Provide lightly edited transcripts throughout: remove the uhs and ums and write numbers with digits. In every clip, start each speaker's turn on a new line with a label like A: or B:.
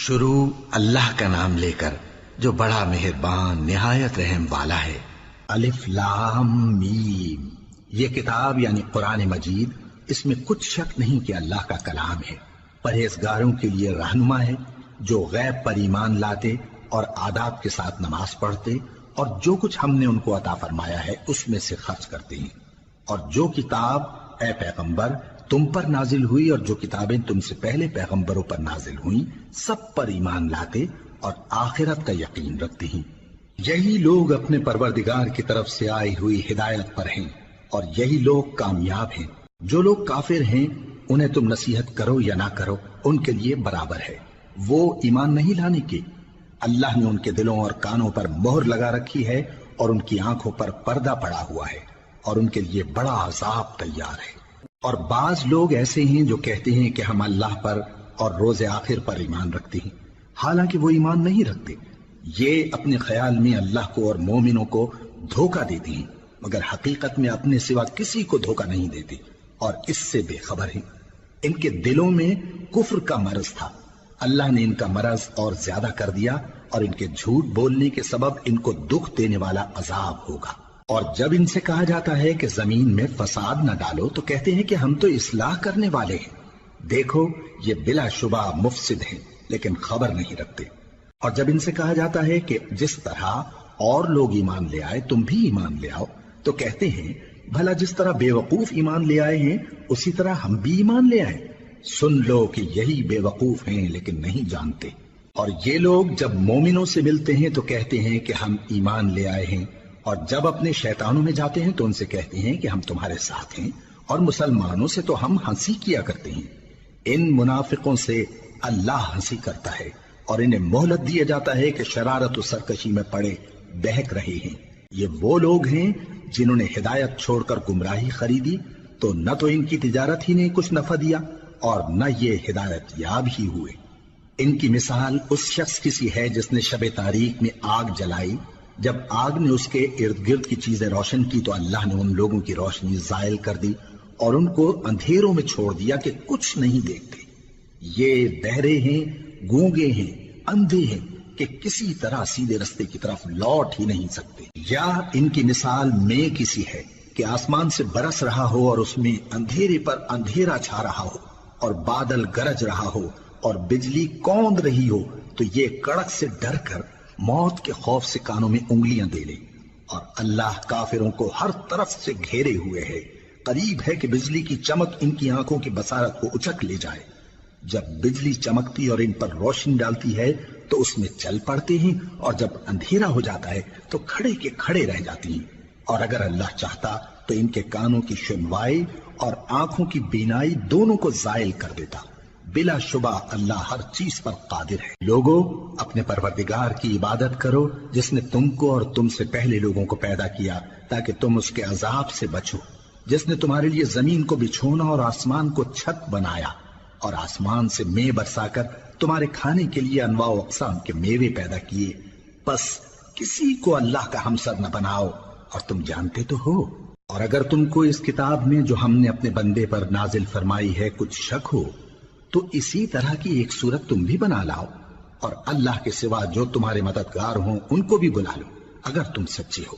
A: شروع اللہ کا نام لے کر جو بڑا مہربان نہایت رحم والا ہے۔ الف لام میم، یہ کتاب یعنی قرآن مجید، اس میں کچھ شک نہیں کہ اللہ کا کلام ہے، پرہیزگاروں کے لیے رہنما ہے جو غیب پر ایمان لاتے اور آداب کے ساتھ نماز پڑھتے اور جو کچھ ہم نے ان کو عطا فرمایا ہے اس میں سے خرچ کرتے ہیں، اور جو کتاب اے پیغمبر تم پر نازل ہوئی اور جو کتابیں تم سے پہلے پیغمبروں پر نازل ہوئیں سب پر ایمان لاتے اور آخرت کا یقین رکھتے ہیں۔ یہی لوگ اپنے پروردگار کی طرف سے آئی ہوئی ہدایت پر ہیں اور یہی لوگ کامیاب ہیں۔ جو لوگ کافر ہیں انہیں تم نصیحت کرو یا نہ کرو ان کے لیے برابر ہے، وہ ایمان نہیں لانے کے۔ اللہ نے ان کے دلوں اور کانوں پر مہر لگا رکھی ہے اور ان کی آنکھوں پر پردہ پڑا ہوا ہے اور ان کے لیے بڑا عذاب تیار ہے۔ اور بعض لوگ ایسے ہیں جو کہتے ہیں کہ ہم اللہ پر اور روز آخر پر ایمان رکھتے ہیں، حالانکہ وہ ایمان نہیں رکھتے۔ یہ اپنے خیال میں اللہ کو اور مومنوں کو دھوکہ دیتے ہیں، مگر حقیقت میں اپنے سوا کسی کو دھوکہ نہیں دیتے اور اس سے بے خبر ہیں۔ ان کے دلوں میں کفر کا مرض تھا، اللہ نے ان کا مرض اور زیادہ کر دیا اور ان کے جھوٹ بولنے کے سبب ان کو دکھ دینے والا عذاب ہوگا۔ اور جب ان سے کہا جاتا ہے کہ زمین میں فساد نہ ڈالو تو کہتے ہیں کہ ہم تو اصلاح کرنے والے ہیں۔ دیکھو یہ بلا شبہ مفسد ہیں لیکن خبر نہیں رکھتے۔ اور جب ان سے کہا جاتا ہے کہ جس طرح اور لوگ ایمان لے آئے تم بھی ایمان لے آؤ تو کہتے ہیں بھلا جس طرح بے وقوف ایمان لے آئے ہیں اسی طرح ہم بھی ایمان لے آئیں۔ سن لو کہ یہی بے وقوف ہیں لیکن نہیں جانتے۔ اور یہ لوگ جب مومنوں سے ملتے ہیں تو کہتے ہیں کہ ہم ایمان لے آئے ہیں، اور جب اپنے شیطانوں میں جاتے ہیں تو ان سے کہتے ہیں کہ ہم تمہارے ساتھ ہیں، اور مسلمانوں سے تو ہم ہنسی کیا کرتے ہیں۔ ان منافقوں سے اللہ ہنسی کرتا ہے اور انہیں مہلت دیا جاتا ہے کہ شرارت و سرکشی میں پڑے بہک رہے ہیں۔ یہ وہ لوگ ہیں جنہوں نے ہدایت چھوڑ کر گمراہی خریدی تو نہ تو ان کی تجارت ہی نے کچھ نفع دیا اور نہ یہ ہدایت یاب ہی ہوئے۔ ان کی مثال اس شخص کی سی ہے جس نے شب تاریک میں آگ جلائی، جب آگ نے اس کے ارد گرد کی چیزیں روشن کی تو اللہ نے ان لوگوں کی روشنی زائل کر دی اور ان کو اندھیروں میں چھوڑ دیا کہ کچھ نہیں دیکھتے۔ یہ بہرے ہیں، گونگے ہیں، اندھے ہیں کہ کسی طرح سیدھے رستے کی طرف لوٹ ہی نہیں سکتے۔ یا ان کی مثال میں کسی ہے کہ آسمان سے برس رہا ہو اور اس میں اندھیرے پر اندھیرا چھا رہا ہو اور بادل گرج رہا ہو اور بجلی کوند رہی ہو تو یہ کڑک سے ڈر کر موت کے خوف سے کانوں میں انگلیاں دے لے۔ اور اللہ کافروں کو ہر طرف سے گھیرے ہوئے ہے، قریب ہے کہ بجلی کی چمک ان کی آنکھوں کی بصارت کو اچک لے جائے۔ جب بجلی چمکتی اور ان پر روشنی ڈالتی ہے تو اس میں چل پڑتے ہیں، اور جب اندھیرا ہو جاتا ہے تو کھڑے کے کھڑے رہ جاتی ہیں۔ اور اگر اللہ چاہتا تو ان کے کانوں کی سنوائی اور آنکھوں کی بینائی دونوں کو زائل کر دیتا۔ بلا شبہ اللہ ہر چیز پر قادر ہے۔ لوگو اپنے پروردگار کی عبادت کرو جس نے تم کو اور تم سے پہلے لوگوں کو پیدا کیا تاکہ تم اس کے عذاب سے بچو، جس نے تمہارے لیے زمین کو بچھونا اور آسمان کو چھت بنایا اور آسمان سے مے برسا کر تمہارے کھانے کے لیے انواع و اقسام کے میوے پیدا کیے۔ بس کسی کو اللہ کا ہمسر نہ بناؤ اور تم جانتے تو ہو۔ اور اگر تم کو اس کتاب میں جو ہم نے اپنے بندے پر نازل فرمائی ہے کچھ شک ہو تو اسی طرح کی ایک صورت تم بھی بنا لاؤ، اور اللہ کے سوا جو تمہارے مددگار ہوں ان کو بھی بلا لو اگر تم سچے ہو۔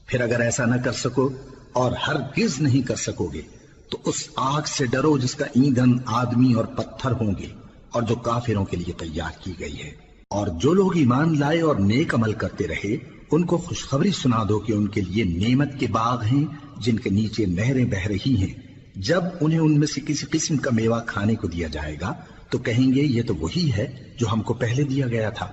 A: پھر اگر ایسا نہ کر سکو اور ہرگز نہیں کر سکو گے تو اس آگ سے ڈرو جس کا ایندھن آدمی اور پتھر ہوں گے اور جو کافروں کے لیے تیار کی گئی ہے۔ اور جو لوگ ایمان لائے اور نیک عمل کرتے رہے ان کو خوشخبری سنا دو کہ ان کے لیے نعمت کے باغ ہیں جن کے نیچے نہریں بہہ رہی ہیں۔ جب انہیں ان میں سے کسی قسم کا میوہ کھانے کو دیا جائے گا تو کہیں گے یہ تو وہی ہے جو ہم کو پہلے دیا گیا تھا،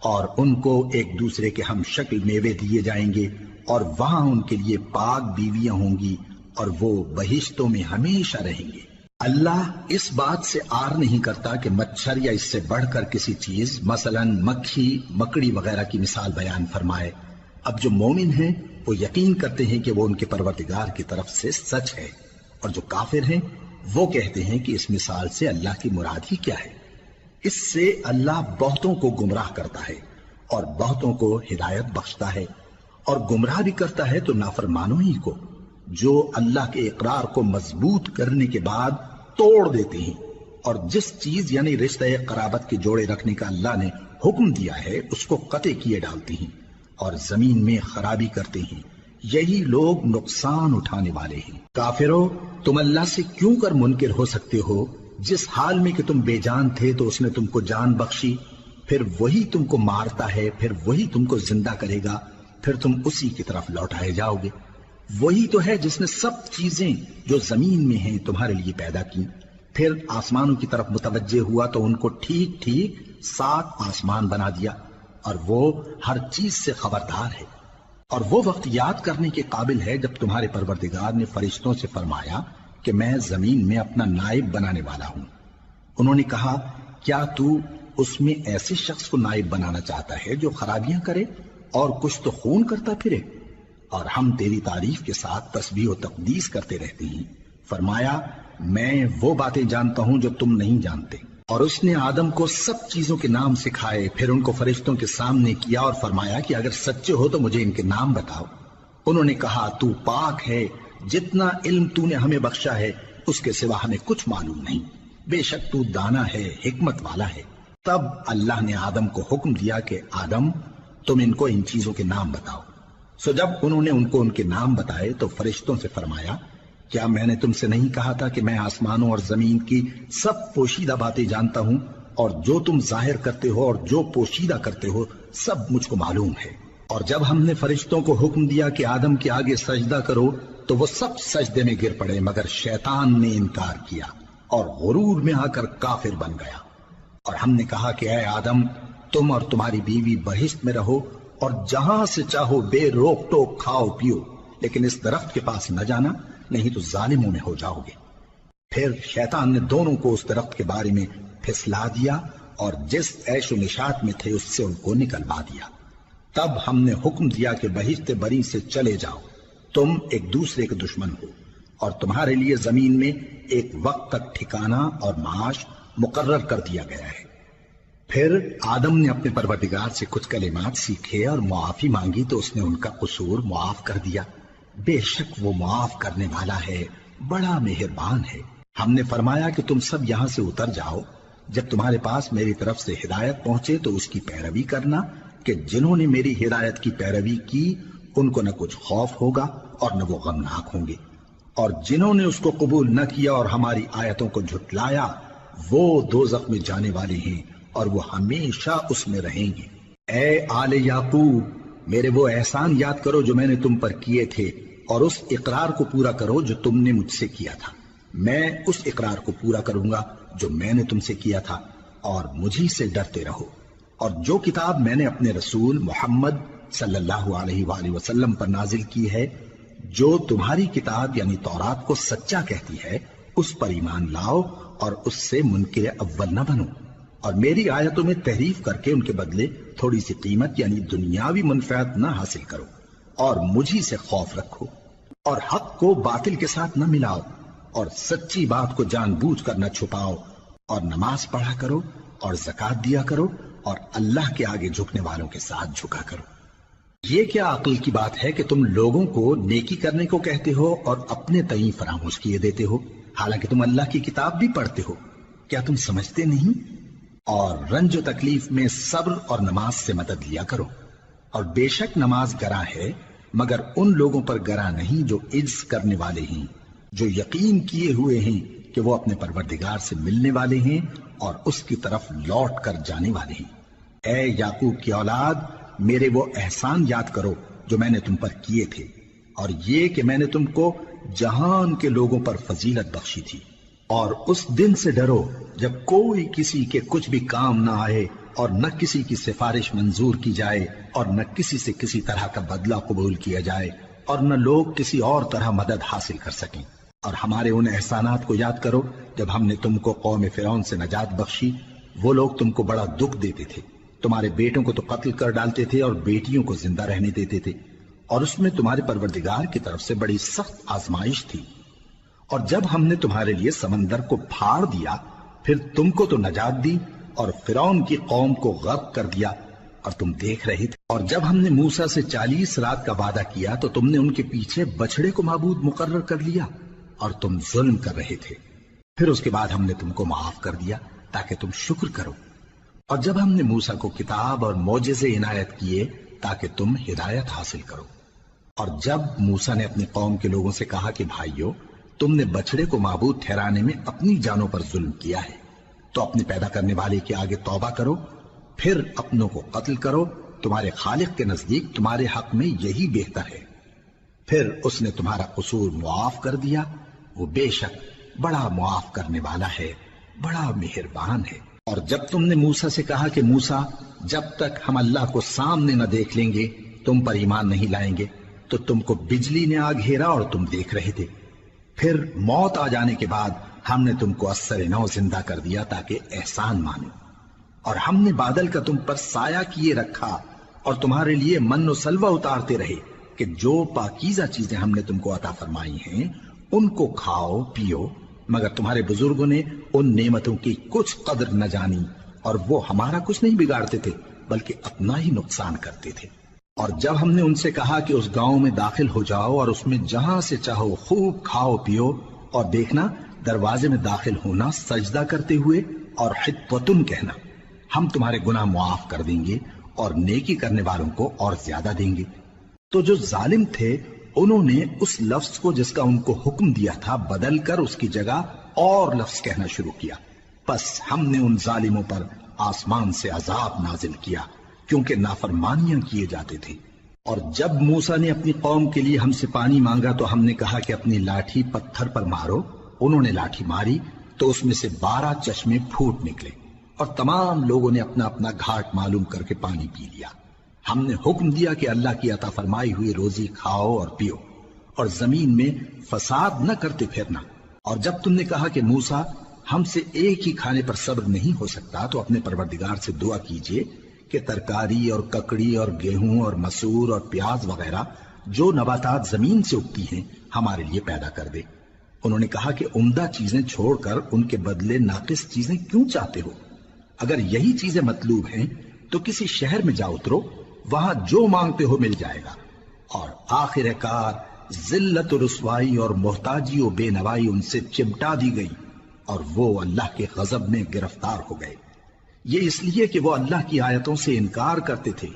A: اور ان کو ایک دوسرے کے ہم شکل میوے دیے جائیں گے اور وہاں ان کے لیے پاک بیویاں ہوں گی اور وہ بہشتوں میں ہمیشہ رہیں گے۔ اللہ اس بات سے آر نہیں کرتا کہ مچھر یا اس سے بڑھ کر کسی چیز مثلاً مکھی مکڑی وغیرہ کی مثال بیان فرمائے۔ اب جو مومن ہیں وہ یقین کرتے ہیں کہ وہ ان کے پروردگار کی طرف سے سچ ہے، اور جو کافر ہیں وہ کہتے ہیں کہ اس مثال سے اللہ کی مراد ہی کیا ہے۔ اس سے اللہ بہتوں کو گمراہ کرتا ہے اور بہتوں کو ہدایت بخشتا ہے، اور گمراہ بھی کرتا ہے تو نافرمانوں ہی کو، جو اللہ کے اقرار کو مضبوط کرنے کے بعد توڑ دیتے ہیں اور جس چیز یعنی رشتہ قرابت کے جوڑے رکھنے کا اللہ نے حکم دیا ہے اس کو قطع کیے ڈالتے ہیں اور زمین میں خرابی کرتے ہیں، یہی لوگ نقصان اٹھانے والے ہیں۔ کافرو، تم اللہ سے کیوں کر منکر ہو سکتے ہو؟ جس حال میں کہ تم بے جان تھے تو اس نے تم کو جان بخشی، پھر وہی تم کو مارتا ہے، پھر وہی تم کو زندہ کرے گا، پھر تم اسی کی طرف لوٹائے جاؤ گے۔ وہی تو ہے جس نے سب چیزیں جو زمین میں ہیں تمہارے لیے پیدا کی، پھر آسمانوں کی طرف متوجہ ہوا تو ان کو ٹھیک ٹھیک 7 آسمان بنا دیا، اور وہ ہر چیز سے خبردار ہے۔ اور وہ وقت یاد کرنے کے قابل ہے جب تمہارے پروردگار نے فرشتوں سے فرمایا کہ میں زمین میں اپنا نائب بنانے والا ہوں۔ انہوں نے کہا، کیا تو اس میں ایسے شخص کو نائب بنانا چاہتا ہے جو خرابیاں کرے اور کچھ تو خون کرتا پھرے؟ اور ہم تیری تعریف کے ساتھ تسبیح و تقدیس کرتے رہتے ہیں۔ فرمایا، میں وہ باتیں جانتا ہوں جو تم نہیں جانتے۔ اور اس نے آدم کو سب چیزوں کے نام سکھائے، پھر ان کو فرشتوں کے سامنے کیا اور فرمایا کہ اگر سچے ہو تو مجھے ان کے نام بتاؤ۔ انہوں نے کہا، تو پاک ہے، جتنا علم تو نے ہمیں بخشا ہے اس کے سوا ہمیں کچھ معلوم نہیں، بے شک تو دانا ہے، حکمت والا ہے۔ تب اللہ نے آدم کو حکم دیا کہ آدم، تم ان کو ان چیزوں کے نام بتاؤ۔ سو جب انہوں نے ان کو ان کے نام بتائے تو فرشتوں سے فرمایا، کیا میں نے تم سے نہیں کہا تھا کہ میں آسمانوں اور زمین کی سب پوشیدہ باتیں جانتا ہوں، اور جو تم ظاہر کرتے ہو اور جو پوشیدہ کرتے ہو سب مجھ کو معلوم ہے۔ اور جب ہم نے فرشتوں کو حکم دیا کہ آدم کے آگے سجدہ کرو تو وہ سب سجدے میں گر پڑے، مگر شیطان نے انکار کیا اور غرور میں آ کر کافر بن گیا۔ اور ہم نے کہا کہ اے آدم، تم اور تمہاری بیوی بہشت میں رہو اور جہاں سے چاہو بے روک ٹوک کھاؤ پیو، لیکن اس درخت کے پاس نہ جانا، نہیں تو ظالموں میں ہو جاؤ گے۔ پھر شیطان نے دونوں کو اس درخت کے بارے میں پھسلا دیا اور جس عیش و نشاط میں تھے اس سے ان کو نکلوا دیا۔ تب ہم نے حکم دیا کہ بہشت بری سے چلے جاؤ، تم ایک دوسرے کے دشمن ہو، اور تمہارے لیے زمین میں ایک وقت تک ٹھکانہ اور معاش مقرر کر دیا گیا ہے۔ پھر آدم نے اپنے پروردگار سے کچھ کلمات سیکھے اور معافی مانگی تو اس نے ان کا قصور معاف کر دیا۔ بے شک وہ معاف کرنے والا ہے، بڑا مہربان ہے۔ ہم نے فرمایا کہ تم سب یہاں سے اتر جاؤ، جب تمہارے پاس میری طرف سے ہدایت پہنچے تو اس کی پیروی کرنا، کہ جنہوں نے میری ہدایت کی پیروی کی ان کو نہ کچھ خوف ہوگا اور نہ وہ غمناک ہوں گے، اور جنہوں نے اس کو قبول نہ کیا اور ہماری آیتوں کو جھٹلایا وہ دوزخ میں جانے والے ہیں اور وہ ہمیشہ اس میں رہیں گے۔ اے آل یعقوب، میرے وہ احسان یاد کرو جو میں نے تم پر کیے تھے، اور اس اقرار کو پورا کرو جو تم نے مجھ سے کیا تھا۔ میں اس اقرار کو پورا کروں گا جو میں نے تم سے کیا تھا، اور مجھی سے ڈرتے رہو۔ اور جو کتاب میں نے اپنے رسول محمد صلی اللہ علیہ وآلہ وسلم پر نازل کی ہے، جو تمہاری کتاب یعنی تورات کو سچا کہتی ہے، اس پر ایمان لاؤ اور اس سے منکر اول نہ بنو، اور میری آیتوں میں تحریف کر کے ان کے بدلے تھوڑی سی قیمت یعنی دنیاوی منفعت نہ حاصل کرو، اور مجھی سے خوف رکھو، اور حق کو باطل کے ساتھ نہ ملاؤ، اور سچی بات کو جان بوجھ کر نہ چھپاؤ، اور نماز پڑھا کرو اور زکوٰۃ دیا کرو، اور اللہ کے آگے جھکنے والوں کے ساتھ جھکا کرو۔ یہ کیا عقل کی بات ہے کہ تم لوگوں کو نیکی کرنے کو کہتے ہو اور اپنے تئیں فراموش کیے دیتے ہو، حالانکہ تم اللہ کی کتاب بھی پڑھتے ہو؟ کیا تم سمجھتے نہیں؟ اور رنج و تکلیف میں صبر اور نماز سے مدد لیا کرو، اور بے شک نماز گراں ہے، مگر ان لوگوں پر گراں نہیں جو عجز کرنے والے ہیں، جو یقین کیے ہوئے ہیں کہ وہ اپنے پروردگار سے ملنے والے ہیں اور اس کی طرف لوٹ کر جانے والے ہیں۔ اے یعقوب کی اولاد، میرے وہ احسان یاد کرو جو میں نے تم پر کیے تھے، اور یہ کہ میں نے تم کو جہان کے لوگوں پر فضیلت بخشی تھی۔ اور اس دن سے ڈرو جب کوئی کسی کے کچھ بھی کام نہ آئے، اور نہ کسی کی سفارش منظور کی جائے، اور نہ کسی سے کسی طرح کا بدلہ قبول کیا جائے، اور نہ لوگ کسی اور طرح مدد حاصل کر سکیں۔ اور ہمارے ان احسانات کو یاد کرو جب ہم نے تم کو قوم فرعون سے نجات بخشی۔ وہ لوگ تم کو بڑا دکھ دیتے تھے، تمہارے بیٹوں کو تو قتل کر ڈالتے تھے اور بیٹیوں کو زندہ رہنے دیتے تھے، اور اس میں تمہارے پروردگار کی طرف سے بڑی سخت آزمائش تھی۔ اور جب ہم نے تمہارے لیے سمندر کو پھاڑ دیا، پھر تم کو تو نجات دی اور فرعون کی قوم کو غرق کر دیا، اور تم دیکھ رہے تھے۔ اور جب ہم نے موسیٰ سے 40 رات کا وعدہ کیا تو تم نے ان کے پیچھے بچھڑے کو معبود مقرر کر لیا، اور تم ظلم کر رہے تھے۔ پھر اس کے بعد ہم نے تم کو معاف کر دیا تاکہ تم شکر کرو، اور جب ہم نے موسیٰ کو کتاب اور معجزے عنایت کیے تاکہ تم ہدایت حاصل کرو، اور جب موسیٰ نے اپنی قوم کے لوگوں سے کہا کہ بھائیو، تم نے بچڑے کو معبود ٹھہرانے میں اپنی جانوں پر ظلم کیا ہے، تو اپنے پیدا کرنے والے کے آگے توبہ کرو، پھر اپنوں کو قتل کرو، تمہارے خالق کے نزدیک تمہارے حق میں یہی بہتر ہے۔ پھر اس نے تمہارا قصور معاف کر دیا، وہ بے شک بڑا معاف کرنے والا ہے، بڑا مہربان ہے۔ اور جب تم نے موسیٰ سے کہا کہ موسیٰ، جب تک ہم اللہ کو سامنے نہ دیکھ لیں گے تم پر ایمان نہیں لائیں گے، تو تم کو بجلی نے آ گھیرا اور تم دیکھ رہے تھے، پھر موت آ جانے کے بعد ہم نے تم کو اثر نو زندہ کر دیا تاکہ احسان مانو، اور ہم نے بادل کا تم پر سایہ کیے رکھا اور تمہارے لیے من و سلوہ اتارتے رہے کہ جو پاکیزہ چیزیں ہم نے تم کو عطا فرمائی ہیں ان کو کھاؤ پیو، مگر تمہارے بزرگوں نے ان نعمتوں کی کچھ قدر نہ جانی، اور وہ ہمارا کچھ نہیں بگاڑتے تھے بلکہ اپنا ہی نقصان کرتے تھے۔ اور جب ہم نے ان سے کہا کہ اس گاؤں میں داخل ہو جاؤ اور اس میں جہاں سے چاہو خوب کھاؤ پیو، اور دیکھنا دروازے میں داخل ہونا سجدہ کرتے ہوئے اور حطوتن کہنا، ہم تمہارے گناہ معاف کر دیں گے اور نیکی کرنے والوں کو اور زیادہ دیں گے۔ تو جو ظالم تھے انہوں نے اس لفظ کو جس کا ان کو حکم دیا تھا بدل کر اس کی جگہ اور لفظ کہنا شروع کیا، پس ہم نے ان ظالموں پر آسمان سے عذاب نازل کیا کیونکہ نافرمانیاں کیے جاتے تھے۔ اور جب موسیٰ نے اپنی قوم کے لیے ہم سے پانی مانگا تو ہم نے کہا کہ اپنی لاٹھی پتھر پر مارو، انہوں نے لاٹھی ماری تو اس میں سے 12 چشمے پھوٹ نکلے، اور تمام لوگوں نے اپنا اپنا گھاٹ معلوم کر کے پانی پی لیا۔ ہم نے حکم دیا کہ اللہ کی عطا فرمائی ہوئی روزی کھاؤ اور پیو، اور زمین میں فساد نہ کرتے پھرنا۔ اور جب تم نے کہا کہ موسیٰ، ہم سے ایک ہی کھانے پر صبر نہیں ہو سکتا، تو اپنے پروردگار سے دعا کیجئے کہ ترکاری اور ککڑی اور گیہوں اور مسور اور پیاز وغیرہ جو نباتات زمین سے اگتی ہیں ہمارے لیے پیدا کر دے۔ انہوں نے کہا کہ عمدہ چیزیں چھوڑ کر ان کے بدلے ناقص چیزیں کیوں چاہتے ہو؟ اگر یہی چیزیں مطلوب ہیں تو کسی شہر میں جا اترو، وہاں جو مانگتے ہو مل جائے گا۔ اور آخر کار ذلت و رسوائی اور محتاجی و بے نوائی ان سے چمٹا دی گئی، اور وہ اللہ کے غضب میں گرفتار ہو گئے۔ یہ اس لیے کہ وہ اللہ کی آیتوں سے انکار کرتے تھے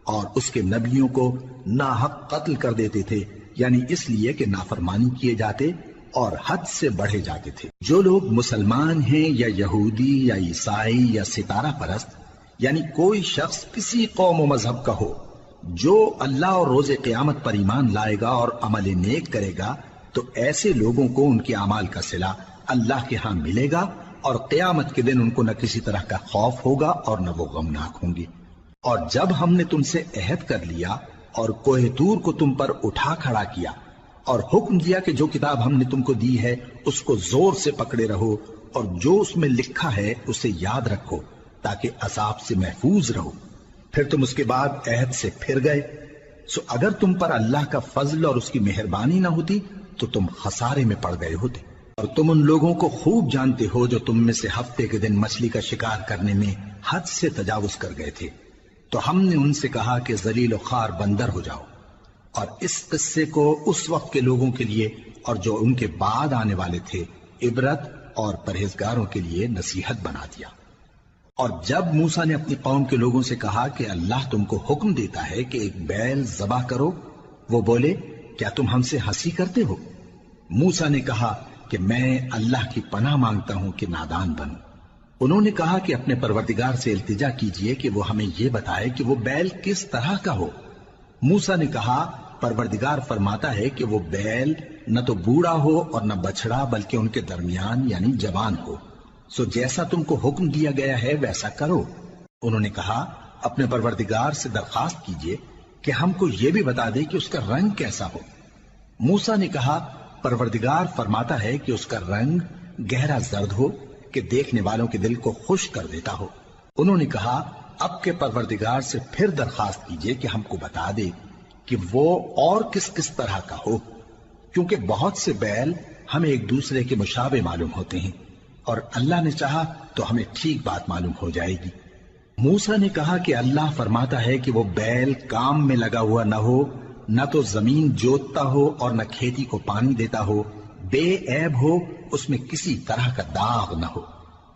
A: اور اس کے نبیوں کو ناحق قتل کر دیتے تھے، یعنی اس لیے کہ نافرمانی کیے جاتے اور حد سے بڑھے جاتے تھے۔ جو لوگ مسلمان ہیں یا یہودی یا عیسائی یا ستارہ پرست، یعنی کوئی شخص کسی قوم و مذہب کا ہو، جو اللہ اور روز قیامت پر ایمان لائے گا اور عمل نیک کرے گا، تو ایسے لوگوں کو ان کے اعمال کا صلہ اللہ کے ہاں ملے گا، اور قیامت کے دن ان کو نہ کسی طرح کا خوف ہوگا اور نہ وہ غمناک ہوں گے۔ اور جب ہم نے تم سے عہد کر لیا اور کوہ طور کو تم پر اٹھا کھڑا کیا اور حکم دیا کہ جو کتاب ہم نے تم کو دی ہے اس کو زور سے پکڑے رہو، اور جو اس میں لکھا ہے اسے یاد رکھو تاکہ عذاب سے محفوظ رہو، پھر تم اس کے بعد عہد سے پھر گئے، سو اگر تم پر اللہ کا فضل اور اس کی مہربانی نہ ہوتی تو تم خسارے میں پڑ گئے ہوتے۔ اور تم ان لوگوں کو خوب جانتے ہو جو تم میں سے ہفتے کے دن مچھلی کا شکار کرنے میں حد سے تجاوز کر گئے تھے، تو ہم نے ان سے کہا کہ ذلیل و خوار بندر ہو جاؤ، اور اس قصے کو اس وقت کے لوگوں کے لیے اور جو ان کے بعد آنے والے تھے عبرت اور پرہیزگاروں کے لیے نصیحت بنا دیا۔ اور جب موسیٰ نے اپنی قوم کے لوگوں سے کہا کہ اللہ تم کو حکم دیتا ہے کہ ایک بیل ذبح کرو، وہ بولے کیا تم ہم سے ہنسی کرتے ہو؟ موسیٰ نے کہا کہ میں اللہ کی پناہ مانگتا ہوں کہ نادان بنوں۔ انہوں نے کہا کہ اپنے پروردگار سے التجا کیجئے کہ وہ ہمیں یہ بتائے کہ وہ بیل کس طرح کا ہو۔ موسیٰ نے کہا پروردگار فرماتا ہے کہ وہ بیل نہ تو بوڑھا ہو اور نہ بچڑا بلکہ ان کے درمیان یعنی جوان ہو، سو جیسا تم کو حکم دیا گیا ہے ویسا کرو۔ انہوں نے کہا اپنے پروردگار سے درخواست کیجئے کہ ہم کو یہ بھی بتا دے کہ اس کا رنگ کیسا ہو۔ موسیٰ نے کہا پروردگار فرماتا ہے کہ اس کا رنگ گہرا زرد ہو کہ دیکھنے والوں کے دل کو خوش کر دیتا ہو۔ انہوں نے کہا اب کے پروردگار سے پھر درخواست کیجئے کہ ہم کو بتا دے کہ وہ اور کس کس طرح کا ہو، کیونکہ بہت سے بیل ہمیں ایک دوسرے کے مشابہ معلوم ہوتے ہیں، اور اللہ نے چاہا تو ہمیں ٹھیک بات معلوم ہو جائے گی۔ موسیٰ نے کہا کہ اللہ فرماتا ہے کہ وہ بیل کام میں لگا ہوا نہ ہو، نہ تو زمین جوتتا ہو اور نہ کھیتی کو پانی دیتا ہو، بے عیب ہو، اس میں کسی طرح کا داغ نہ ہو۔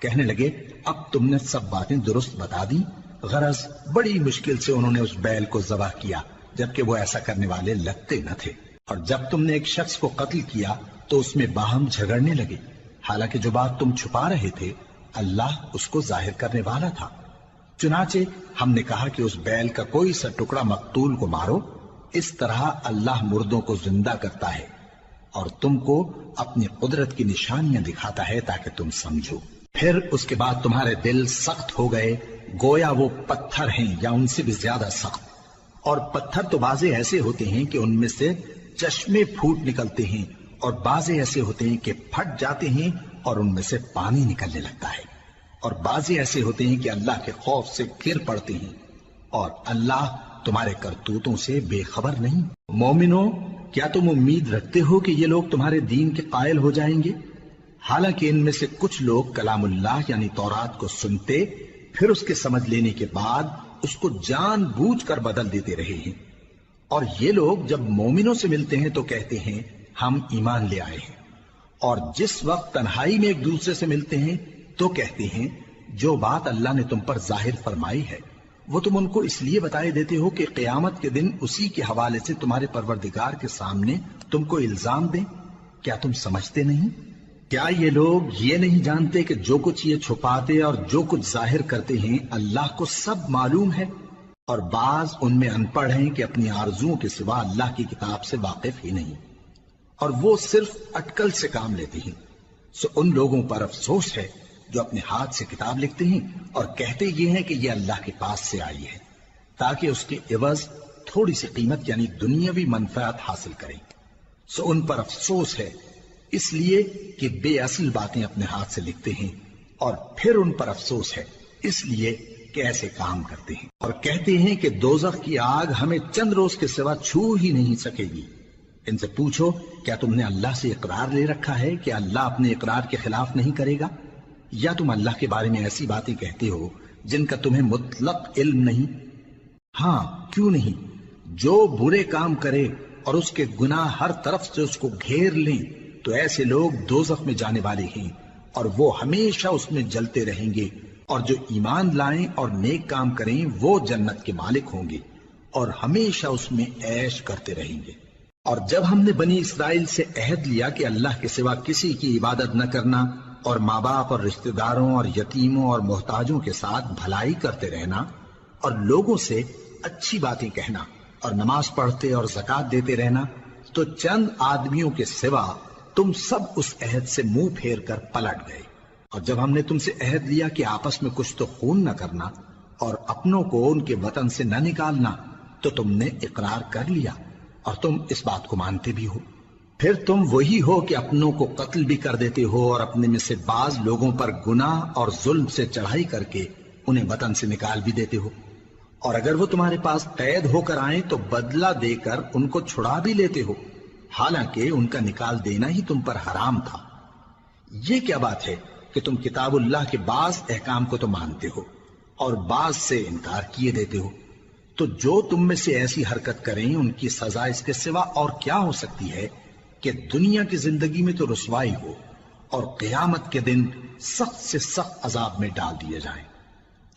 A: کہنے لگے اب تم نے سب باتیں درست بتا دی۔ غرض بڑی مشکل سے انہوں نے اس بیل کو ذبح کیا، جبکہ وہ ایسا کرنے والے لگتے نہ تھے۔ اور جب تم نے ایک شخص کو قتل کیا تو اس میں باہم جھگڑنے لگے، حالانکہ جو بات تم چھپا رہے تھے اللہ اس کو ظاہر کرنے والا تھا۔ چنانچہ ہم نے کہا کہ اس بیل کا کوئی سا ٹکڑا مقتول کو مارو، اس طرح اللہ مردوں کو زندہ کرتا ہے اور تم کو اپنی قدرت کی نشانیاں دکھاتا ہے تاکہ تم سمجھو۔ پھر اس کے بعد تمہارے دل سخت ہو گئے، گویا وہ پتھر ہیں یا ان سے بھی زیادہ سخت۔ اور پتھر تو بعضے ایسے ہوتے ہیں کہ ان میں سے چشمے پھوٹ نکلتے ہیں، اور بعضے ایسے ہوتے ہیں کہ پھٹ جاتے ہیں اور ان میں سے پانی نکلنے لگتا ہے، اور بعضے ایسے ہوتے ہیں کہ اللہ کے خوف سے گر پڑتے ہیں، اور اللہ تمہارے کرتوتوں سے بے خبر نہیں۔ مومنو، کیا تم امید رکھتے ہو کہ یہ لوگ تمہارے دین کے قائل ہو جائیں گے؟ حالانکہ ان میں سے کچھ لوگ کلام اللہ یعنی تورات کو سنتے، پھر اس کے سمجھ لینے کے بعد اس کو جان بوجھ کر بدل دیتے رہے ہیں۔ اور یہ لوگ جب مومنوں سے ملتے ہیں تو کہتے ہیں ہم ایمان لے آئے ہیں، اور جس وقت تنہائی میں ایک دوسرے سے ملتے ہیں تو کہتے ہیں جو بات اللہ نے تم پر ظاہر فرمائی ہے وہ تم ان کو اس لیے بتائے دیتے ہو کہ قیامت کے دن اسی کے حوالے سے تمہارے پروردگار کے سامنے تم کو الزام دیں۔ کیا تم سمجھتے نہیں؟ کیا یہ لوگ یہ نہیں جانتے کہ جو کچھ یہ چھپاتے اور جو کچھ ظاہر کرتے ہیں اللہ کو سب معلوم ہے؟ اور بعض ان میں ان پڑھ ہیں کہ اپنی آرزوؤں کے سوا اللہ کی کتاب سے واقف ہی نہیں، اور وہ صرف اٹکل سے کام لیتے ہیں۔ سو ان لوگوں پر افسوس ہے جو اپنے ہاتھ سے کتاب لکھتے ہیں اور کہتے یہ ہیں کہ یہ اللہ کے پاس سے آئی ہے، تاکہ اس کے عوض تھوڑی سی قیمت یعنی دنیاوی منفعت حاصل کریں۔ سو ان پر افسوس ہے اس لیے کہ بے اصل باتیں اپنے ہاتھ سے لکھتے ہیں، اور پھر ان پر افسوس ہے اس لیے کہ ایسے کام کرتے ہیں، اور کہتے ہیں کہ دوزخ کی آگ ہمیں چند روز کے سوا چھو ہی نہیں سکے گی۔ ان سے پوچھو کیا تم نے اللہ سے اقرار لے رکھا ہے کہ اللہ اپنے اقرار کے خلاف نہیں کرے گا؟ یا تم اللہ کے بارے میں ایسی باتیں کہتے ہو جن کا تمہیں مطلق علم نہیں؟ ہاں کیوں نہیں، جو برے کام کرے اور اس کے گناہ ہر طرف سے اس کو گھیر لیں تو ایسے لوگ دوزخ میں جانے والے ہیں، اور وہ ہمیشہ اس میں جلتے رہیں گے، اور جو ایمان لائیں اور نیک کام کریں وہ جنت کے مالک ہوں گے اور ہمیشہ اس میں عیش کرتے رہیں گے۔ اور جب ہم نے بنی اسرائیل سے عہد لیا کہ اللہ کے سوا کسی کی عبادت نہ کرنا، اور ماں باپ اور رشتہ داروں اور یتیموں اور محتاجوں کے ساتھ بھلائی کرتے رہنا، اور لوگوں سے اچھی باتیں کہنا، اور نماز پڑھتے اور زکوٰۃ دیتے رہنا، تو چند آدمیوں کے سوا تم سب اس عہد سے منہ پھیر کر پلٹ گئے۔ اور جب ہم نے تم سے عہد لیا کہ آپس میں کچھ تو خون نہ کرنا اور اپنوں کو ان کے وطن سے نہ نکالنا، تو تم نے اقرار کر لیا اور تم اس بات کو مانتے بھی ہو۔ پھر تم وہی ہو کہ اپنوں کو قتل بھی کر دیتے ہو اور اپنے میں سے بعض لوگوں پر گناہ اور ظلم سے چڑھائی کر کے انہیں وطن سے نکال بھی دیتے ہو، اور اگر وہ تمہارے پاس قید ہو کر آئیں تو بدلہ دے کر ان کو چھڑا بھی لیتے ہو، حالانکہ ان کا نکال دینا ہی تم پر حرام تھا۔ یہ کیا بات ہے کہ تم کتاب اللہ کے بعض احکام کو تو مانتے ہو اور بعض سے انکار کیے دیتے ہو؟ تو جو تم میں سے ایسی حرکت کریں ان کی سزا اس کے سوا اور کیا ہو سکتی ہے کہ دنیا کی زندگی میں تو رسوائی ہو اور قیامت کے دن سخت سے سخت عذاب میں ڈال دیے جائیں۔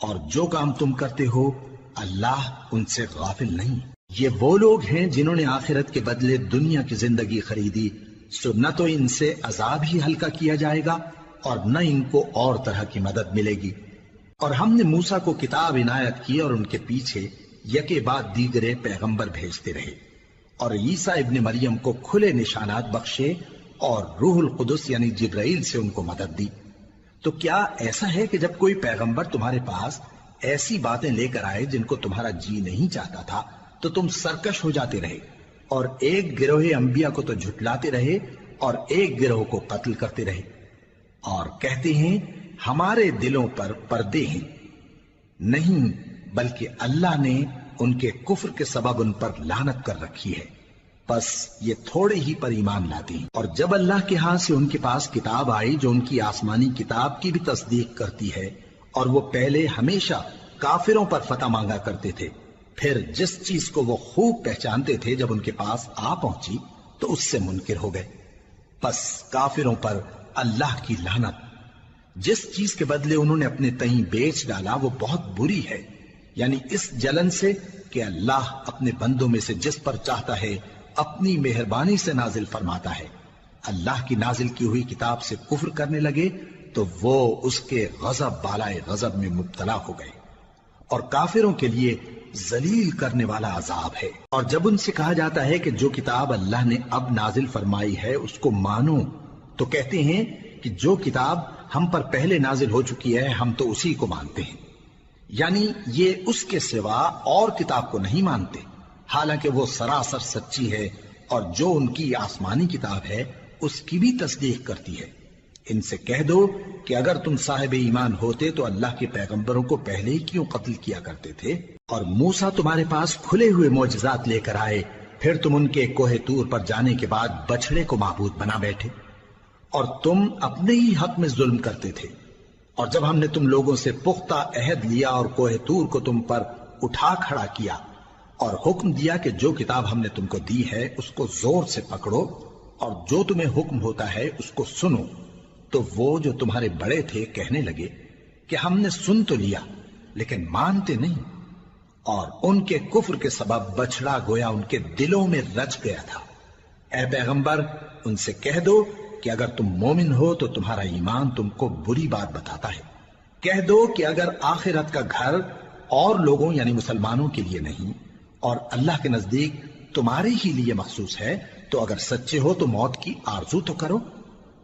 A: اور جو کام تم کرتے ہو اللہ ان سے غافل نہیں۔ یہ وہ لوگ ہیں جنہوں نے آخرت کے بدلے دنیا کی زندگی خریدی، سو نہ تو ان سے عذاب ہی ہلکا کیا جائے گا اور نہ ان کو اور طرح کی مدد ملے گی۔ اور ہم نے موسیٰ کو کتاب عنایت کی اور ان کے پیچھے یکے بعد دیگرے پیغمبر بھیجتے رہے، اور عیسیٰ ابن مریم کو کھلے نشانات بخشے اور روح القدس یعنی جبرائیل سے ان کو مدد دی۔ تو کیا ایسا ہے کہ جب کوئی پیغمبر تمہارے پاس ایسی باتیں لے کر آئے جن کو تمہارا جی نہیں چاہتا تھا تو تم سرکش ہو جاتے رہے، اور ایک گروہ انبیاء کو تو جھٹلاتے رہے اور ایک گروہ کو قتل کرتے رہے، اور کہتے ہیں ہمارے دلوں پر پردے ہیں؟ نہیں، بلکہ اللہ نے ان کے کفر کے سبب ان پر لعنت کر رکھی ہے، بس یہ تھوڑے ہی پر ایمان لاتے ہیں۔ اور جب اللہ کے ہاں سے ان کے پاس کتاب آئی جو ان کی آسمانی کتاب کی بھی تصدیق کرتی ہے، اور وہ پہلے ہمیشہ کافروں پر فتح مانگا کرتے تھے، پھر جس چیز کو وہ خوب پہچانتے تھے جب ان کے پاس آ پہنچی تو اس سے منکر ہو گئے۔ بس کافروں پر اللہ کی لعنت۔ جس چیز کے بدلے انہوں نے اپنے تئیں بیچ ڈالا وہ بہت بری ہے، یعنی اس جلن سے کہ اللہ اپنے بندوں میں سے جس پر چاہتا ہے اپنی مہربانی سے نازل فرماتا ہے۔ اللہ کی نازل کی ہوئی کتاب سے کفر کرنے لگے تو وہ اس کے غضب بالائے غضب میں مبتلا ہو گئے، اور کافروں کے لیے ذلیل کرنے والا عذاب ہے۔ اور جب ان سے کہا جاتا ہے کہ جو کتاب اللہ نے اب نازل فرمائی ہے اس کو مانو، تو کہتے ہیں کہ جو کتاب ہم پر پہلے نازل ہو چکی ہے ہم تو اسی کو مانتے ہیں، یعنی یہ اس کے سوا اور کتاب کو نہیں مانتے، حالانکہ وہ سراسر سچی ہے، اور جو ان کی آسمانی کتاب ہے اس کی بھی تصدیق کرتی ہے۔ ان سے کہہ دو کہ اگر تم صاحب ایمان ہوتے تو اللہ کے پیغمبروں کو پہلے ہی کیوں قتل کیا کرتے تھے؟ اور موسیٰ تمہارے پاس کھلے ہوئے معجزات لے کر آئے، پھر تم ان کے کوہ طور پر جانے کے بعد بچڑے کو معبود بنا بیٹھے، اور تم اپنے ہی حق میں ظلم کرتے تھے۔ اور جب ہم نے تم لوگوں سے پختہ عہد لیا اور کوہ طور کو تم پر اٹھا کھڑا کیا اور حکم دیا کہ جو کتاب ہم نے تم کو دی ہے اس کو زور سے پکڑو اور جو تمہیں حکم ہوتا ہے اس کو سنو، تو وہ جو تمہارے بڑے تھے کہنے لگے کہ ہم نے سن تو لیا لیکن مانتے نہیں، اور ان کے کفر کے سبب بچڑا گویا ان کے دلوں میں رچ گیا تھا۔ اے پیغمبر ان سے کہہ دو کہ اگر تم مومن ہو تو تمہارا ایمان تم کو بری بات بتاتا ہے۔ کہہ دو کہ اگر آخرت کا گھر اور لوگوں یعنی مسلمانوں کے لیے نہیں اور اللہ کے نزدیک تمہارے ہی لیے مخصوص ہے تو اگر سچے ہو تو موت کی آرزو تو کرو،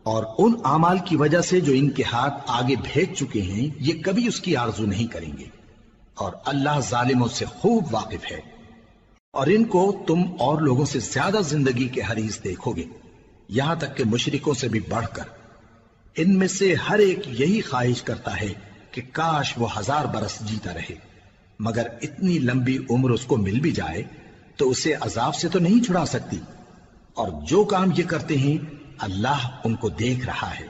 A: اور ان اعمال کی وجہ سے جو ان کے ہاتھ آگے بھیج چکے ہیں یہ کبھی اس کی آرزو نہیں کریں گے، اور اللہ ظالموں سے خوب واقف ہے۔ اور ان کو تم اور لوگوں سے زیادہ زندگی کے حریص دیکھو گے، یہاں تک کہ مشرکوں سے بھی بڑھ کر۔ ان میں سے ہر ایک یہی خواہش کرتا ہے کہ کاش وہ 1000 برس جیتا رہے، مگر اتنی لمبی عمر اس کو مل بھی جائے تو اسے عذاب سے تو نہیں چھڑا سکتی، اور جو کام یہ کرتے ہیں اللہ ان کو دیکھ رہا ہے۔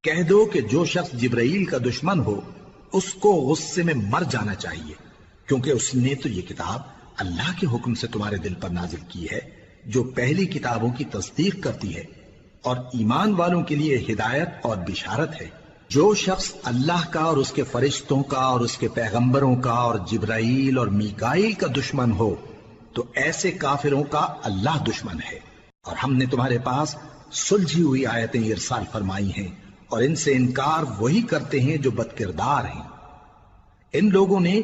A: کہہ دو کہ جو شخص جبرائیل کا دشمن ہو اس کو غصے میں مر جانا چاہیے، کیونکہ اس نے تو یہ کتاب اللہ کے حکم سے تمہارے دل پر نازل کی ہے جو پہلی کتابوں کی تصدیق کرتی ہے، اور ایمان والوں کے لیے ہدایت اور بشارت ہے۔ جو شخص اللہ کا اور اس کے فرشتوں کا اور اس کے پیغمبروں کا اور جبرائیل اور میکائیل کا دشمن ہو تو ایسے کافروں کا اللہ دشمن ہے۔ اور ہم نے تمہارے پاس سلجھی ہوئی آیتیں ارسال فرمائی ہیں، اور ان سے انکار وہی کرتے ہیں جو بد کردار ہیں۔ ان لوگوں نے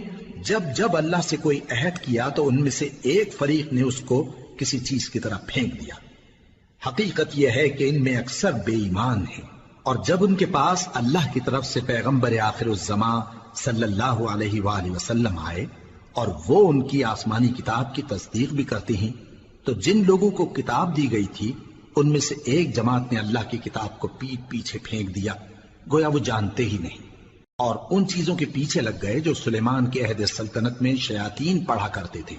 A: جب جب اللہ سے کوئی عہد کیا تو ان میں سے ایک فریق نے اس کو کسی چیز کی طرح پھینک دیا۔ حقیقت یہ ہے کہ ان میں اکثر بے ایمان ہیں، اور جب ان کے پاس اللہ کی طرف سے پیغمبر آخر الزمان صلی اللہ علیہ وآلہ وسلم آئے اور وہ ان کی آسمانی کتاب کی تصدیق بھی کرتے ہیں، تو جن لوگوں کو کتاب دی گئی تھی ان میں سے ایک جماعت نے اللہ کی کتاب کو پیٹ پیچھے پھینک دیا، گویا وہ جانتے ہی نہیں، اور ان چیزوں کے پیچھے لگ گئے جو سلیمان کے عہد سلطنت میں شیاطین پڑھا کرتے تھے۔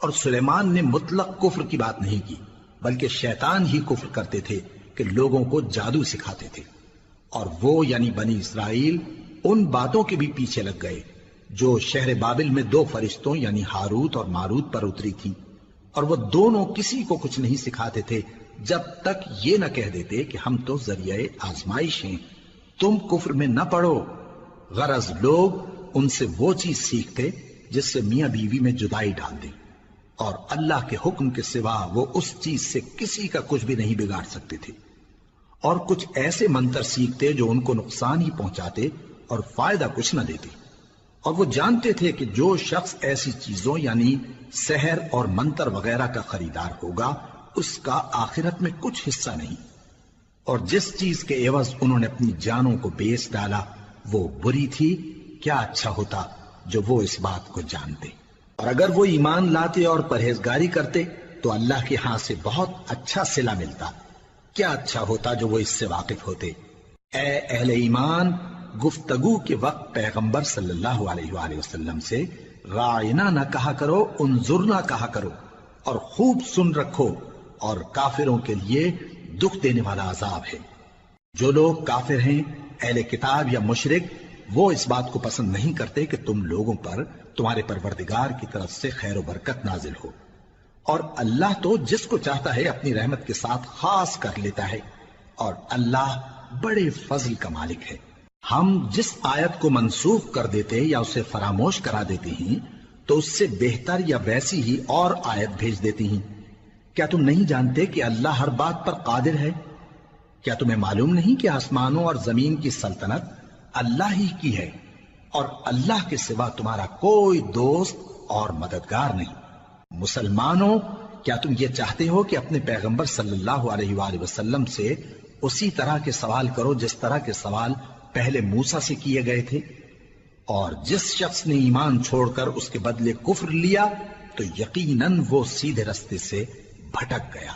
A: اور سلیمان نے مطلق کفر کی بات نہیں کی، بلکہ شیطان ہی کفر کرتے تھے کہ لوگوں کو جادو سکھاتے تھے، اور وہ یعنی بنی اسرائیل ان باتوں کے بھی پیچھے لگ گئے جو شہر بابل میں 2 فرشتوں یعنی ہاروت اور ماروت پر اتری تھی، اور وہ دونوں کسی کو کچھ نہیں سکھاتے تھے جب تک یہ نہ کہہ دیتے کہ ہم تو ذریعہ آزمائش ہیں، تم کفر میں نہ پڑو۔ غرض لوگ ان سے وہ چیز سیکھتے جس سے میاں بیوی میں جدائی ڈال دیں، اور اللہ کے حکم کے سوا وہ اس چیز سے کسی کا کچھ بھی نہیں بگاڑ سکتے تھے، اور کچھ ایسے منتر سیکھتے جو ان کو نقصان ہی پہنچاتے اور فائدہ کچھ نہ دیتے، اور وہ جانتے تھے کہ جو شخص ایسی چیزوں یعنی سحر اور منتر وغیرہ کا خریدار ہوگا اس کا آخرت میں کچھ حصہ نہیں، اور جس چیز کے عوض انہوں نے اپنی جانوں کو بیچ ڈالا وہ بری تھی، کیا اچھا ہوتا جو وہ اس بات کو جانتے۔ اور اگر وہ ایمان لاتے اور پرہیزگاری کرتے تو اللہ کے ہاں سے بہت اچھا صلہ ملتا، کیا اچھا ہوتا جو وہ اس سے واقف ہوتے۔ اے اہل ایمان، گفتگو کے وقت پیغمبر صلی اللہ علیہ وآلہ وسلم سے رائنا نہ کہا کرو، انظرنا کہا کرو، اور خوب سن رکھو، اور کافروں کے لیے دکھ دینے والا عذاب ہے۔ جو لوگ کافر ہیں اہل کتاب یا مشرک وہ اس بات کو پسند نہیں کرتے کہ تم لوگوں پر تمہارے پروردگار کی طرف سے خیر و برکت نازل ہو، اور اللہ تو جس کو چاہتا ہے اپنی رحمت کے ساتھ خاص کر لیتا ہے، اور اللہ بڑے فضل کا مالک ہے۔ ہم جس آیت کو منسوخ کر دیتے یا اسے فراموش کرا دیتے ہیں تو اس سے بہتر یا ویسی ہی اور آیت بھیج دیتی ہیں۔ کیا تم نہیں جانتے کہ اللہ ہر بات پر قادر ہے؟ کیا تمہیں معلوم نہیں کہ آسمانوں اور زمین کی سلطنت اللہ ہی کی ہے اور اللہ کے سوا تمہارا کوئی دوست اور مددگار نہیں؟ مسلمانوں، کیا تم یہ چاہتے ہو کہ اپنے پیغمبر صلی اللہ علیہ وآلہ وسلم سے اسی طرح کے سوال کرو جس طرح کے سوال پہلے موسیٰ سے کیے گئے تھے؟ اور جس شخص نے ایمان چھوڑ کر اس کے بدلے کفر لیا تو یقیناً وہ سیدھے رستے سے بھٹک گیا۔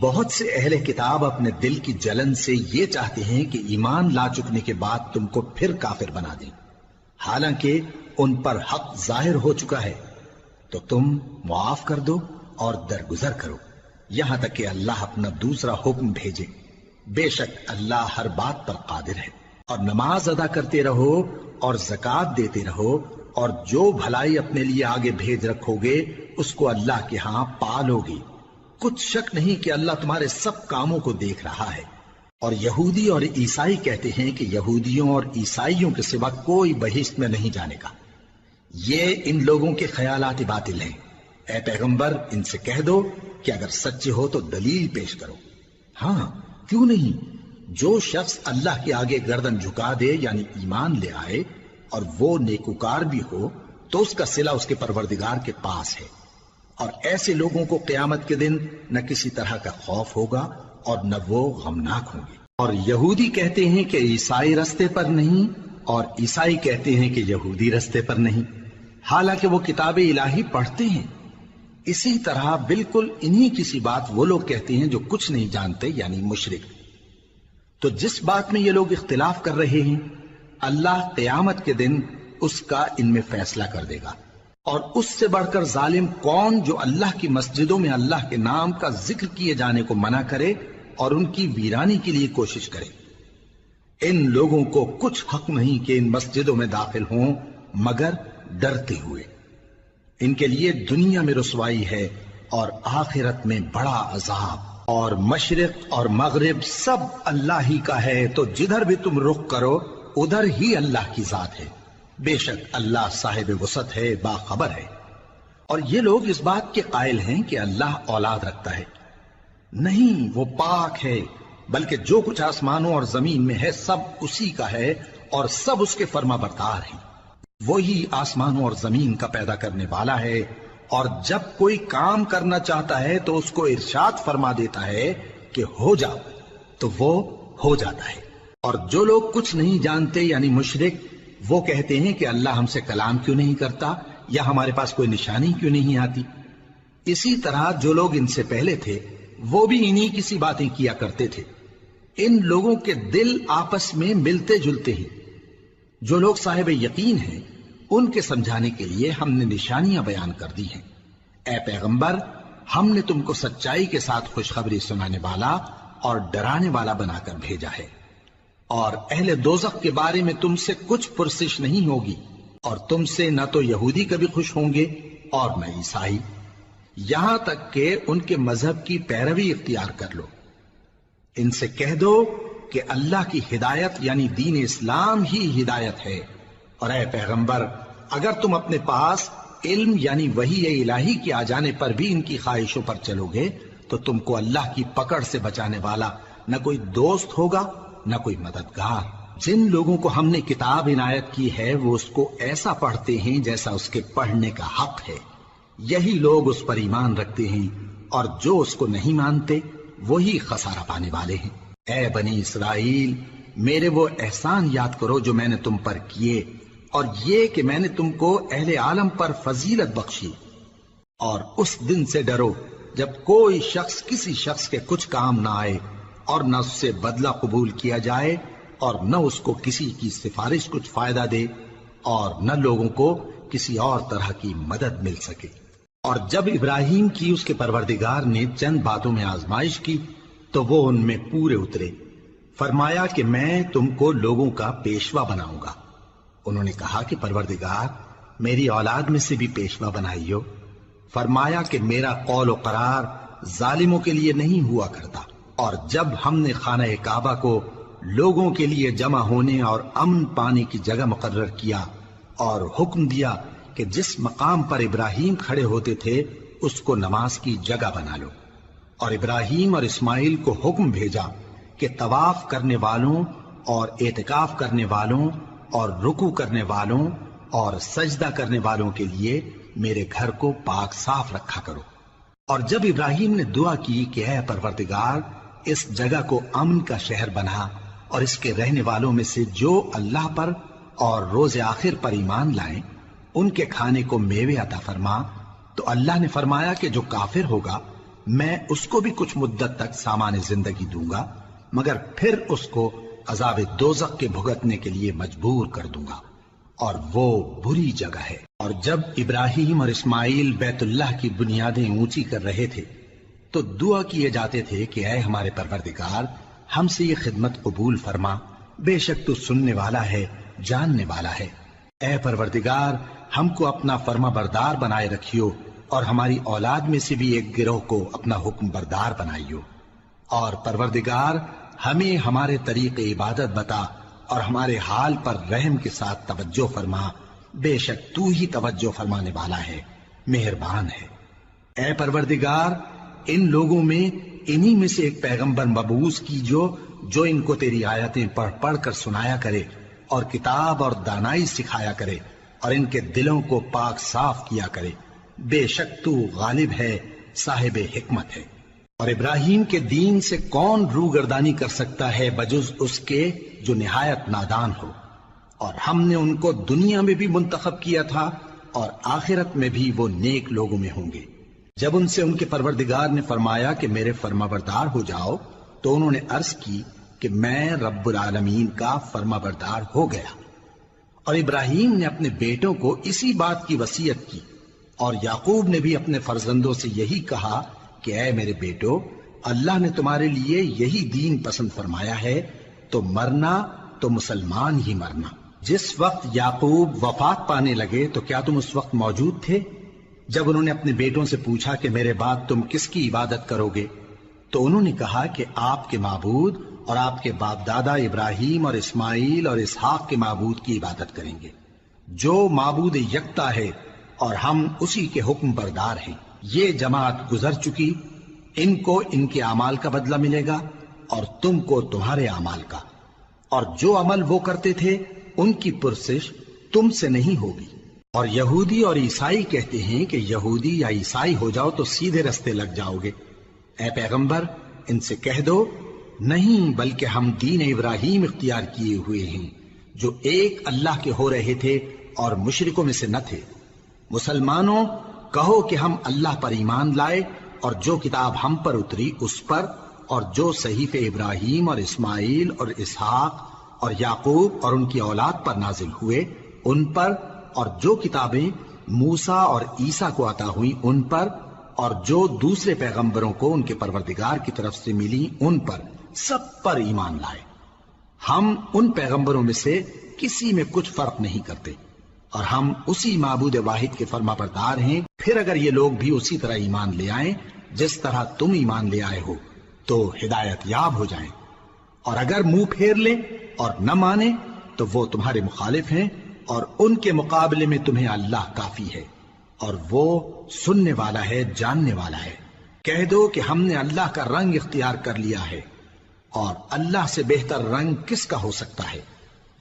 A: بہت سے اہل کتاب اپنے دل کی جلن سے یہ چاہتے ہیں کہ ایمان لا چکنے کے بعد تم کو پھر کافر بنا دیں، حالانکہ ان پر حق ظاہر ہو چکا ہے۔ تو تم معاف کر دو اور درگزر کرو یہاں تک کہ اللہ اپنا دوسرا حکم بھیجے۔ بے شک اللہ ہر بات پر قادر ہے۔ اور نماز ادا کرتے رہو اور زکوٰۃ دیتے رہو، اور جو بھلائی اپنے لیے آگے بھیج رکھو گے اس کو اللہ کے ہاں پالو گے۔ کچھ شک نہیں کہ اللہ تمہارے سب کاموں کو دیکھ رہا ہے۔ اور یہودی اور عیسائی کہتے ہیں کہ یہودیوں اور عیسائیوں کے سوا کوئی بہشت میں نہیں جانے گا۔ یہ ان لوگوں کے خیالات باطل ہیں۔ اے پیغمبر، ان سے کہہ دو کہ اگر سچے ہو تو دلیل پیش کرو۔ ہاں، کیوں نہیں؟ جو شخص اللہ کے آگے گردن جھکا دے یعنی ایمان لے آئے اور وہ نیکوکار بھی ہو تو اس کا صلہ اس کے پروردگار کے پاس ہے۔ اور ایسے لوگوں کو قیامت کے دن نہ کسی طرح کا خوف ہوگا اور نہ وہ غمناک ہوں گے۔ اور یہودی کہتے ہیں کہ عیسائی رستے پر نہیں، اور عیسائی کہتے ہیں کہ یہودی رستے پر نہیں، حالانکہ وہ کتاب الہی پڑھتے ہیں۔ اسی طرح بالکل انہی کسی بات وہ لوگ کہتے ہیں جو کچھ نہیں جانتے یعنی مشرک۔ تو جس بات میں یہ لوگ اختلاف کر رہے ہیں اللہ قیامت کے دن اس کا ان میں فیصلہ کر دے گا۔ اور اس سے بڑھ کر ظالم کون جو اللہ کی مسجدوں میں اللہ کے نام کا ذکر کیے جانے کو منع کرے اور ان کی ویرانی کے لیے کوشش کرے۔ ان لوگوں کو کچھ حق نہیں کہ ان مسجدوں میں داخل ہوں مگر ڈرتے ہوئے۔ ان کے لیے دنیا میں رسوائی ہے اور آخرت میں بڑا عذاب۔ اور مشرق اور مغرب سب اللہ ہی کا ہے، تو جدھر بھی تم رخ کرو ادھر ہی اللہ کی ذات ہے۔ بے شک اللہ صاحب وسعت ہے، باخبر ہے۔ اور یہ لوگ اس بات کے قائل ہیں کہ اللہ اولاد رکھتا ہے۔ نہیں، وہ پاک ہے، بلکہ جو کچھ آسمانوں اور زمین میں ہے سب اسی کا ہے اور سب اس کے فرما بردار ہیں۔ وہی آسمانوں اور زمین کا پیدا کرنے والا ہے، اور جب کوئی کام کرنا چاہتا ہے تو اس کو ارشاد فرما دیتا ہے کہ ہو جاؤ، تو وہ ہو جاتا ہے۔ اور جو لوگ کچھ نہیں جانتے یعنی مشرک، وہ کہتے ہیں کہ اللہ ہم سے کلام کیوں نہیں کرتا یا ہمارے پاس کوئی نشانی کیوں نہیں آتی۔ اسی طرح جو لوگ ان سے پہلے تھے وہ بھی انہی کسی باتیں کیا کرتے تھے۔ ان لوگوں کے دل آپس میں ملتے جلتے ہیں۔ جو لوگ صاحب یقین ہیں ان کے سمجھانے کے لیے ہم نے نشانیاں بیان کر دی ہیں۔ اے پیغمبر، ہم نے تم کو سچائی کے ساتھ خوشخبری سنانے والا اور ڈرانے والا بنا کر بھیجا ہے۔ اور اہل دوزخ کے بارے میں تم سے کچھ پرسش نہیں ہوگی، اور تم سے نہ تو یہودی کبھی خوش ہوں گے اور نہ عیسائی، یہاں تک کہ ان کے مذہب کی پیروی اختیار کر لو۔ ان سے کہہ دو کہ اللہ کی ہدایت یعنی دین اسلام ہی ہدایت ہے۔ اور اے پیغمبر، اگر تم اپنے پاس علم یعنی وحی الہی کے آ جانے پر بھی ان کی خواہشوں پر چلو گے تو تم کو اللہ کی پکڑ سے بچانے والا نہ کوئی دوست ہوگا نہ کوئی مددگار۔ جن لوگوں کو ہم نے کتاب عنایت کی ہے وہ اس کو ایسا پڑھتے ہیں جیسا اس کے پڑھنے کا حق ہے، یہی لوگ اس پر ایمان رکھتے ہیں، اور جو اس کو نہیں مانتے وہی خسارہ پانے والے ہیں۔ اے بنی اسرائیل، میرے وہ احسان یاد کرو جو میں نے تم پر کیے، اور یہ کہ میں نے تم کو اہل عالم پر فضیلت بخشی۔ اور اس دن سے ڈرو جب کوئی شخص کسی شخص کے کچھ کام نہ آئے اور نہ اس سے بدلہ قبول کیا جائے اور نہ اس کو کسی کی سفارش کچھ فائدہ دے اور نہ لوگوں کو کسی اور طرح کی مدد مل سکے۔ اور جب ابراہیم کی اس کے پروردگار نے چند باتوں میں آزمائش کی تو وہ ان میں پورے اترے۔ فرمایا کہ میں تم کو لوگوں کا پیشوا بناؤں گا۔ انہوں نے کہا کہ پروردگار، میری اولاد میں سے بھی پیشوا بنائیو۔ فرمایا کہ میرا قول و قرار ظالموں کے لیے نہیں ہوا کرتا، اور جب ہم نے خانہ کعبہ کو لوگوں کے لیے جمع ہونے اور امن پانے کی جگہ مقرر کیا اور حکم دیا کہ جس مقام پر ابراہیم کھڑے ہوتے تھے اس کو نماز کی جگہ بنا لو، اور ابراہیم اور اسماعیل کو حکم بھیجا کہ طواف کرنے والوں اور اعتکاف کرنے والوں اور رکوع کرنے والوں اور سجدہ کرنے والوں کے لیے میرے گھر کو پاک صاف رکھا کرو۔ اور جب ابراہیم نے دعا کی کہ اے پروردگار اس جگہ کو امن کا شہر بنا اور اس کے رہنے والوں میں سے جو اللہ پر اور روز آخر پر ایمان لائیں ان کے کھانے کو میوے عطا فرما، تو اللہ نے فرمایا کہ جو کافر ہوگا میں اس کو بھی کچھ مدت تک سامان زندگی دوں گا، مگر پھر اس کو عذاب دوزخ کے بھگتنے کے لیے مجبور کر دوں گا، اور وہ بری جگہ ہے۔ اور جب ابراہیم اور اسماعیل بیت اللہ کی بنیادیں اونچی کر رہے تھے تو دعا کیے جاتے تھے کہ اے ہمارے پروردگار ہم سے یہ خدمت قبول فرما، بے شک تو سننے والا ہے، جاننے والا ہے۔ اے پروردگار ہم کو اپنا فرما بردار بنائے رکھیو، اور ہماری اولاد میں سے بھی ایک گروہ کو اپنا حکم بردار بنائیو، اور پروردگار ہمیں ہمارے طریق عبادت بتا اور ہمارے حال پر رحم کے ساتھ توجہ فرما، بے شک تو ہی توجہ فرمانے والا ہے، مہربان ہے۔ اے پروردگار ان لوگوں میں انہی میں سے ایک پیغمبر مبعوث کیجو جو ان کو تیری آیتیں پڑھ پڑھ کر سنایا کرے اور کتاب اور دانائی سکھایا کرے اور ان کے دلوں کو پاک صاف کیا کرے، بے شک تو غالب ہے، صاحب حکمت ہے۔ اور ابراہیم کے دین سے کون روگردانی کر سکتا ہے بجز اس کے جو نہایت نادان ہو، اور ہم نے ان کو دنیا میں بھی منتخب کیا تھا اور آخرت میں بھی وہ نیک لوگوں میں ہوں گے۔ جب ان سے ان کے پروردگار نے فرمایا کہ میرے فرما بردار ہو جاؤ تو انہوں نے عرض کی کہ میں رب العالمین کا فرما بردار ہو گیا۔ اور ابراہیم نے اپنے بیٹوں کو اسی بات کی وصیت کی، اور یعقوب نے بھی اپنے فرزندوں سے یہی کہا کہ اے میرے بیٹو، اللہ نے تمہارے لیے یہی دین پسند فرمایا ہے، تو مرنا تو مسلمان ہی مرنا۔ جس وقت یعقوب وفات پانے لگے تو کیا تم اس وقت موجود تھے جب انہوں نے اپنے بیٹوں سے پوچھا کہ میرے بعد تم کس کی عبادت کرو گے؟ تو انہوں نے کہا کہ آپ کے معبود اور آپ کے باپ دادا ابراہیم اور اسماعیل اور اسحاق کے معبود کی عبادت کریں گے، جو معبود یکتا ہے اور ہم اسی کے حکم بردار ہیں۔ یہ جماعت گزر چکی، ان کو ان کے اعمال کا بدلہ ملے گا اور تم کو تمہارے اعمال کا، اور جو عمل وہ کرتے تھے ان کی پرسش تم سے نہیں ہوگی۔ اور یہودی اور عیسائی کہتے ہیں کہ یہودی یا عیسائی ہو جاؤ تو سیدھے رستے لگ جاؤ گے۔ اے پیغمبر ان سے کہہ دو نہیں، بلکہ ہم دین ابراہیم اختیار کیے ہوئے ہیں جو ایک اللہ کے ہو رہے تھے اور مشرکوں میں سے نہ تھے۔ مسلمانوں کہو کہ ہم اللہ پر ایمان لائے اور جو کتاب ہم پر اتری اس پر، اور جو صحیفے ابراہیم اور اسماعیل اور اسحاق اور یعقوب اور ان کی اولاد پر نازل ہوئے ان پر، اور جو کتابیں موسیٰ اور عیسیٰ کو عطا ہوئیں ان پر، اور جو دوسرے پیغمبروں کو ان کے پروردگار کی طرف سے ملی ان پر، سب پر ایمان لائے۔ ہم ان پیغمبروں میں سے کسی میں کچھ فرق نہیں کرتے، اور ہم اسی معبود واحد کے فرما بردار ہیں۔ پھر اگر یہ لوگ بھی اسی طرح ایمان لے آئیں جس طرح تم ایمان لے آئے ہو تو ہدایت یاب ہو جائیں، اور اگر منہ پھیر لیں اور نہ مانیں تو وہ تمہارے مخالف ہیں، اور ان کے مقابلے میں تمہیں اللہ کافی ہے، اور وہ سننے والا ہے، جاننے والا ہے۔ کہہ دو کہ ہم نے اللہ کا رنگ اختیار کر لیا ہے، اور اللہ سے بہتر رنگ کس کا ہو سکتا ہے،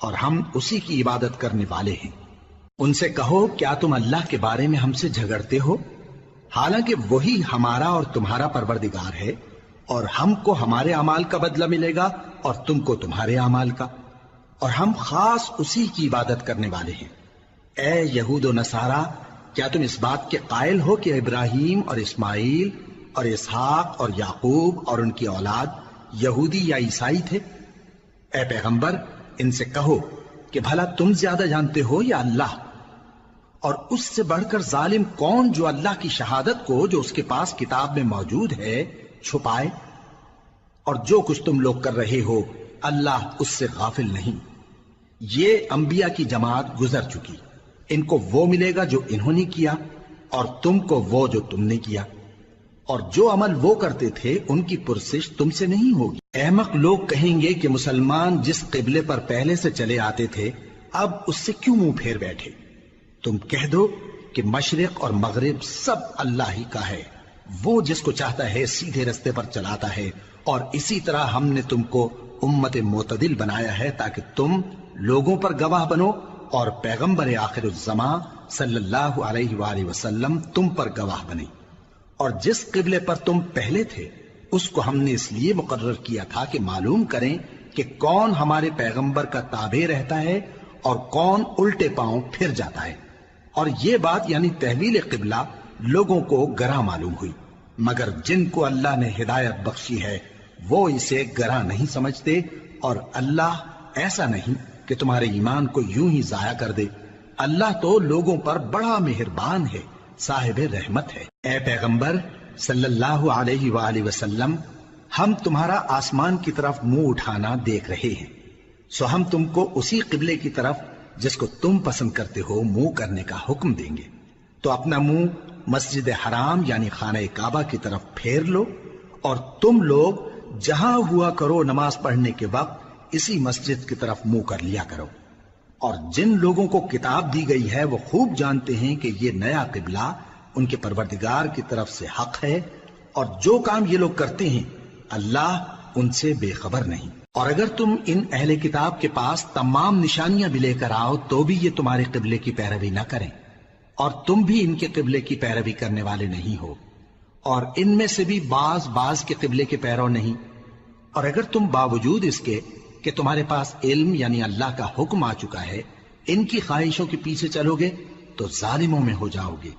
A: اور ہم اسی کی عبادت کرنے والے ہیں۔ ان سے کہو کیا تم اللہ کے بارے میں ہم سے جھگڑتے ہو، حالانکہ وہی ہمارا اور تمہارا پروردگار ہے، اور ہم کو ہمارے اعمال کا بدلہ ملے گا اور تم کو تمہارے اعمال کا، اور ہم خاص اسی کی عبادت کرنے والے ہیں۔ اے یہود و نصارا، کیا تم اس بات کے قائل ہو کہ ابراہیم اور اسماعیل اور اسحاق اور یعقوب اور ان کی اولاد یہودی یا عیسائی تھے؟ اے پیغمبر ان سے کہو کہ بھلا تم زیادہ جانتے ہو یا اللہ؟ اور اس سے بڑھ کر ظالم کون جو اللہ کی شہادت کو جو اس کے پاس کتاب میں موجود ہے چھپائے؟ اور جو کچھ تم لوگ کر رہے ہو اللہ اس سے غافل نہیں۔ یہ انبیاء کی جماعت گزر چکی، ان کو وہ ملے گا جو انہوں نے کیا، اور تم کو وہ جو تم نے کیا، اور جو عمل وہ کرتے تھے ان کی پرسش تم سے نہیں ہوگی۔ احمق لوگ کہیں گے کہ مسلمان جس قبلے پر پہلے سے چلے آتے تھے اب اس سے کیوں منہ پھیر بیٹھے؟ تم کہہ دو کہ مشرق اور مغرب سب اللہ ہی کا ہے، وہ جس کو چاہتا ہے سیدھے رستے پر چلاتا ہے، اور اسی طرح ہم نے تم کو امت معتدل بنایا ہے تاکہ تم لوگوں پر گواہ بنو اور پیغمبر آخر الزماں صلی اللہ علیہ وآلہ وسلم تم پر گواہ بنے۔ اور جس قبلے پر تم پہلے تھے اس کو ہم نے اس لیے مقرر کیا تھا کہ معلوم کریں کہ کون ہمارے پیغمبر کا تابع رہتا ہے اور کون الٹے پاؤں پھر جاتا ہے۔ اور یہ بات یعنی تحویل قبلہ لوگوں کو گراں معلوم ہوئی، مگر جن کو اللہ نے ہدایت بخشی ہے وہ اسے گراں نہیں سمجھتے، اور اللہ ایسا نہیں کہ تمہارے ایمان کو یوں ہی ضائع کر دے۔ اللہ تو لوگوں پر بڑا مہربان ہے، صاحب رحمت ہے۔ اے پیغمبر صلی اللہ علیہ وآلہ وسلم، ہم تمہارا آسمان کی طرف منہ اٹھانا دیکھ رہے ہیں، سو ہم تم کو اسی قبلے کی طرف جس کو تم پسند کرتے ہو منہ کرنے کا حکم دیں گے، تو اپنا منہ مسجد حرام یعنی خانہ کعبہ کی طرف پھیر لو، اور تم لوگ جہاں ہوا کرو نماز پڑھنے کے وقت اسی مسجد کی طرف منہ کر لیا کرو۔ اور جن لوگوں کو کتاب دی گئی ہے وہ خوب جانتے ہیں کہ یہ نیا قبلہ ان کے پروردگار کی طرف سے حق ہے، اور جو کام یہ لوگ کرتے ہیں اللہ ان سے بے خبر نہیں۔ اور اگر تم ان اہل کتاب کے پاس تمام نشانیاں بھی لے کر آؤ تو بھی یہ تمہارے قبلے کی پیروی نہ کریں، اور تم بھی ان کے قبلے کی پیروی کرنے والے نہیں ہو، اور ان میں سے بھی بعض کے قبلے کے پیرو نہیں۔ اور اگر تم باوجود اس کے کہ تمہارے پاس علم یعنی اللہ کا حکم آ چکا ہے ان کی خواہشوں کے پیچھے چلو گے تو ظالموں میں ہو جاؤ گے۔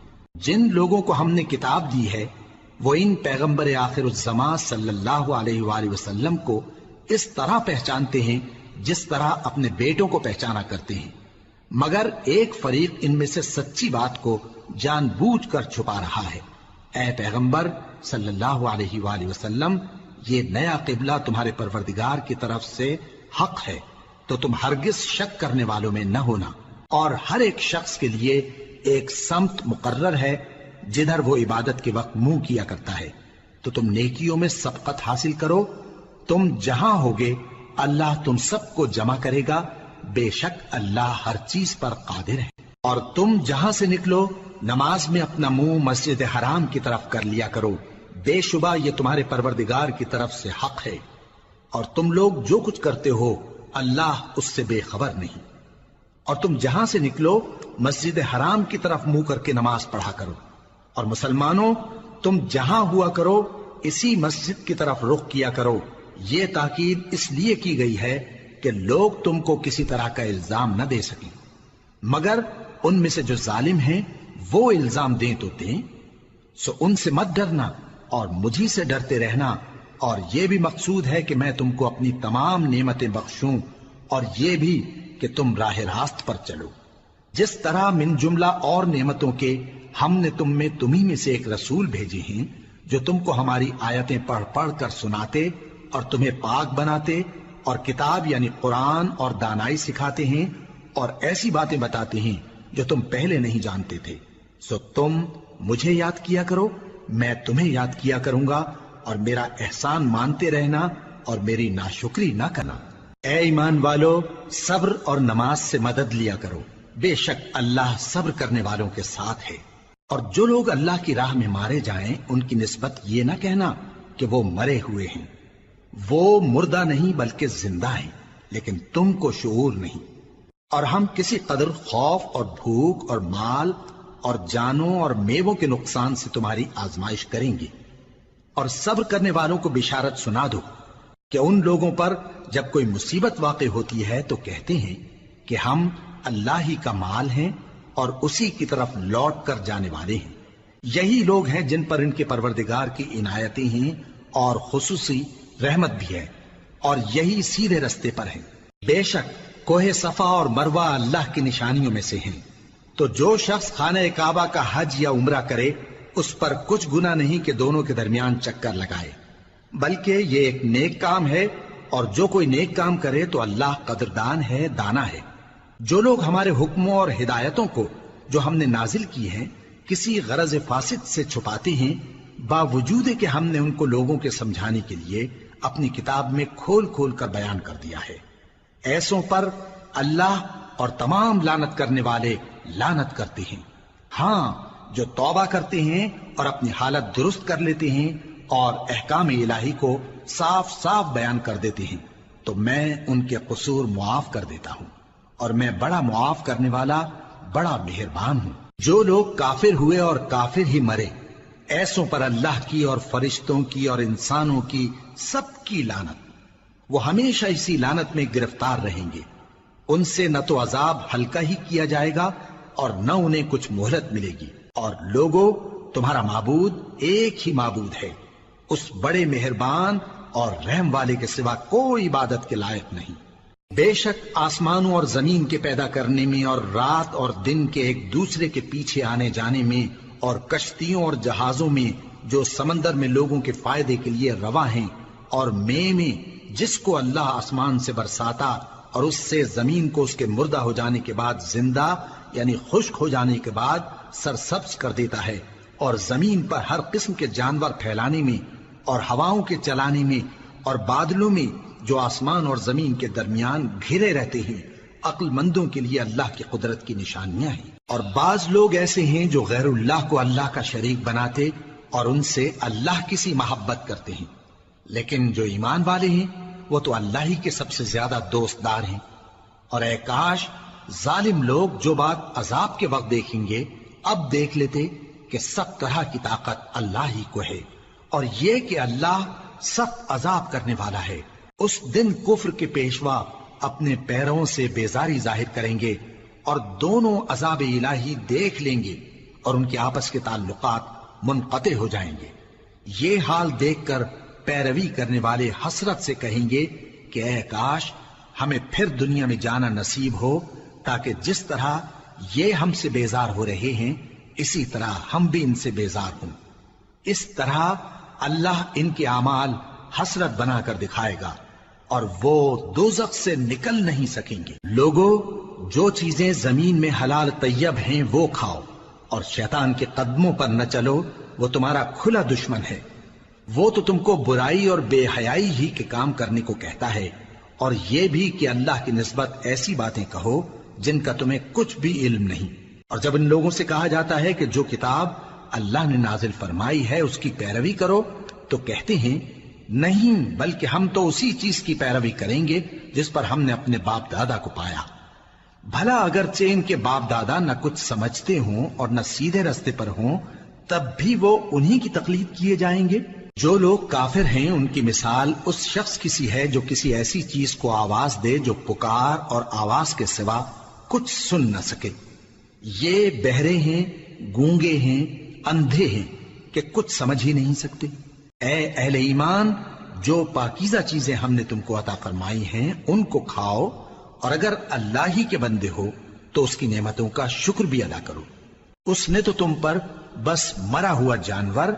A: جن لوگوں کو ہم نے کتاب دی ہے وہ ان پیغمبر آخر الزماں صلی اللہ علیہ وآلہ وسلم کو اس طرح پہچانتے ہیں جس طرح اپنے بیٹوں کو پہچانا کرتے ہیں، مگر ایک فریق ان میں سے سچی بات کو جان بوجھ کر چھپا رہا ہے۔ اے پیغمبر صلی اللہ علیہ وآلہ وسلم، یہ نیا قبلہ تمہارے پروردگار کی طرف سے حق ہے، تو تم ہرگز شک کرنے والوں میں نہ ہونا، اور ہر ایک شخص کے لیے ایک سمت مقرر ہے جدھر وہ عبادت کے وقت منہ کیا کرتا ہے، تو تم نیکیوں میں سبقت حاصل کرو۔ تم جہاں ہوگے اللہ تم سب کو جمع کرے گا، بے شک اللہ ہر چیز پر قادر ہے۔ اور تم جہاں سے نکلو نماز میں اپنا منہ مسجد حرام کی طرف کر لیا کرو، بے شبہ یہ تمہارے پروردگار کی طرف سے حق ہے، اور تم لوگ جو کچھ کرتے ہو اللہ اس سے بے خبر نہیں۔ اور تم جہاں سے نکلو مسجد حرام کی طرف منہ کر کے نماز پڑھا کرو، اور مسلمانوں تم جہاں ہوا کرو اسی مسجد کی طرف رخ کیا کرو۔ یہ تاکید اس لیے کی گئی ہے کہ لوگ تم کو کسی طرح کا الزام نہ دے سکیں، مگر ان میں سے جو ظالم ہیں وہ الزام دیں تو دیں، سو ان سے مت ڈرنا اور مجھی سے ڈرتے رہنا، اور یہ بھی مقصود ہے کہ میں تم کو اپنی تمام نعمتیں بخشوں، اور یہ بھی کہ تم راہ راست پر چلو۔ جس طرح من جملہ اور نعمتوں کے ہم نے تمہیں میں سے ایک رسول بھیجے ہیں جو تم کو ہماری آیتیں پڑھ پڑھ کر سناتے اور تمہیں پاک بناتے، اور کتاب یعنی قرآن اور دانائی سکھاتے ہیں، اور ایسی باتیں بتاتے ہیں جو تم پہلے نہیں جانتے تھے، سو تم مجھے یاد کیا کرو، میں تمہیں یاد کیا کروں گا، اور میرا احسان مانتے رہنا اور میری ناشکری نہ کرنا۔ اے ایمان والو، صبر اور نماز سے مدد لیا کرو، بے شک اللہ صبر کرنے والوں کے ساتھ ہے۔ اور جو لوگ اللہ کی راہ میں مارے جائیں ان کی نسبت یہ نہ کہنا کہ وہ مرے ہوئے ہیں، وہ مردہ نہیں بلکہ زندہ ہیں، لیکن تم کو شعور نہیں۔ اور ہم کسی قدر خوف اور بھوک اور مال اور جانوں اور میووں کے نقصان سے تمہاری آزمائش کریں گے، اور صبر کرنے والوں کو بشارت سنا دو کہ ان لوگوں پر جب کوئی مصیبت واقع ہوتی ہے تو کہتے ہیں کہ ہم اللہ ہی کا مال ہیں اور اسی کی طرف لوٹ کر جانے والے ہیں۔ یہی لوگ ہیں جن پر ان کے پروردگار کی عنایتیں ہیں اور خصوصی رحمت بھی ہے، اور یہی سیدھے رستے پر ہیں۔ بے شک کوہ صفا اور مروہ اللہ کی نشانیوں میں سے ہیں، تو جو شخص خانہ کعبہ کا حج یا عمرہ کرے اس پر کچھ گناہ نہیں کہ دونوں کے درمیان چکر لگائے، بلکہ یہ ایک نیک کام ہے، اور جو کوئی نیک کام کرے تو اللہ قدردان ہے، دانا ہے۔ جو لوگ ہمارے حکموں اور ہدایتوں کو جو ہم نے نازل کی ہیں کسی غرض فاسد سے چھپاتے ہیں، باوجود کہ ہم نے ان کو لوگوں کے سمجھانے کے لیے اپنی کتاب میں کھول کھول کر بیان کر دیا ہے۔ ایسوں پر اللہ اور تمام لعنت کرنے والے لعنت کرتے ہیں۔ ہاں، جو توبہ کرتے ہیں اور اپنی حالت درست کر لیتے ہیں اور احکام الہی کو صاف صاف بیان کر دیتے ہیں تو میں ان کے قصور معاف کر دیتا ہوں، اور میں بڑا معاف کرنے والا بڑا مہربان ہوں۔ جو لوگ کافر ہوئے اور کافر ہی مرے، ایسوں پر اللہ کی اور فرشتوں کی اور انسانوں کی سب کی لعنت، وہ ہمیشہ اسی لعنت میں گرفتار رہیں گے۔ ان سے نہ تو عذاب ہلکا ہی کیا جائے گا اور نہ انہیں کچھ مہلت ملے گی۔ اور لوگوں، تمہارا معبود ایک ہی معبود ہے، اس بڑے مہربان اور رحم والے کے سوا کوئی عبادت کے لائق نہیں۔ بے شک آسمانوں اور زمین کے پیدا کرنے میں اور رات اور دن کے ایک دوسرے کے پیچھے آنے جانے میں اور کشتیوں اور جہازوں میں جو سمندر میں لوگوں کے فائدے کے لیے رواں ہیں، اور میں جس کو اللہ آسمان سے برساتا اور اس سے زمین کو اس کے مردہ ہو جانے کے بعد زندہ یعنی خشک ہو جانے کے بعد سرسبز کر دیتا ہے، اور زمین پر ہر قسم کے جانور پھیلانے میں اور ہواؤں کے چلانے میں اور بادلوں میں جو آسمان اور زمین کے درمیان گھرے رہتے ہیں، عقل مندوں کے لیے اللہ کی قدرت کی نشانیاں ہیں۔ اور بعض لوگ ایسے ہیں جو غیر اللہ کو اللہ کا شریک بناتے اور ان سے اللہ کی سی محبت کرتے ہیں، لیکن جو ایمان والے ہیں وہ تو اللہ ہی کے سب سے زیادہ دوست دار ہیں۔ اور اے کاش ظالم لوگ جو بات عذاب کے وقت دیکھیں گے اب دیکھ لیتے کہ سب طرح کی طاقت اللہ ہی کو ہے، اور یہ کہ اللہ سخت عذاب کرنے والا ہے۔ اس دن کفر کے پیشوا اپنے پیروں سے بیزاری ظاہر کریں گے اور دونوں عذاب الہی دیکھ لیں گے اور ان کے آپس کے تعلقات منقطع ہو جائیں گے۔ یہ حال دیکھ کر پیروی کرنے والے حسرت سے کہیں گے کہ اے کاش ہمیں پھر دنیا میں جانا نصیب ہو، تاکہ جس طرح یہ ہم سے بیزار ہو رہے ہیں اسی طرح ہم بھی ان سے بیزار ہوں۔ اس طرح اللہ ان کے اعمال حسرت بنا کر دکھائے گا اور وہ دوزخ سے نکل نہیں سکیں گے۔ لوگوں، جو چیزیں زمین میں حلال طیب ہیں وہ کھاؤ، اور شیطان کے قدموں پر نہ چلو، وہ تمہارا کھلا دشمن ہے۔ وہ تو تم کو برائی اور بے حیائی ہی کے کام کرنے کو کہتا ہے، اور یہ بھی کہ اللہ کی نسبت ایسی باتیں کہو جن کا تمہیں کچھ بھی علم نہیں۔ اور جب ان لوگوں سے کہا جاتا ہے کہ جو کتاب اللہ نے نازل فرمائی ہے اس کی پیروی کرو، تو کہتے ہیں نہیں، بلکہ ہم تو اسی چیز کی پیروی کریں گے جس پر ہم نے اپنے باپ دادا کو پایا۔ بھلا اگرچہ ان کے باپ دادا نہ کچھ سمجھتے ہوں اور نہ سیدھے راستے پر ہوں، تب بھی وہ انہی کی تقلید کیے جائیں گے۔ جو لوگ کافر ہیں ان کی مثال اس شخص کی سی ہے جو کسی ایسی چیز کو آواز دے جو پکار اور آواز کے سوا کچھ سن نہ سکے۔ یہ بہرے ہیں، گونگے ہیں، اندھے ہیں کہ کچھ سمجھ ہی نہیں سکتے۔ اے اہل ایمان، جو پاکیزہ چیزیں ہم نے تم کو عطا فرمائی ہیں ان کو کھاؤ، اور اگر اللہ ہی کے بندے ہو تو اس کی نعمتوں کا شکر بھی ادا کرو۔ اس نے تو تم پر بس مرا ہوا جانور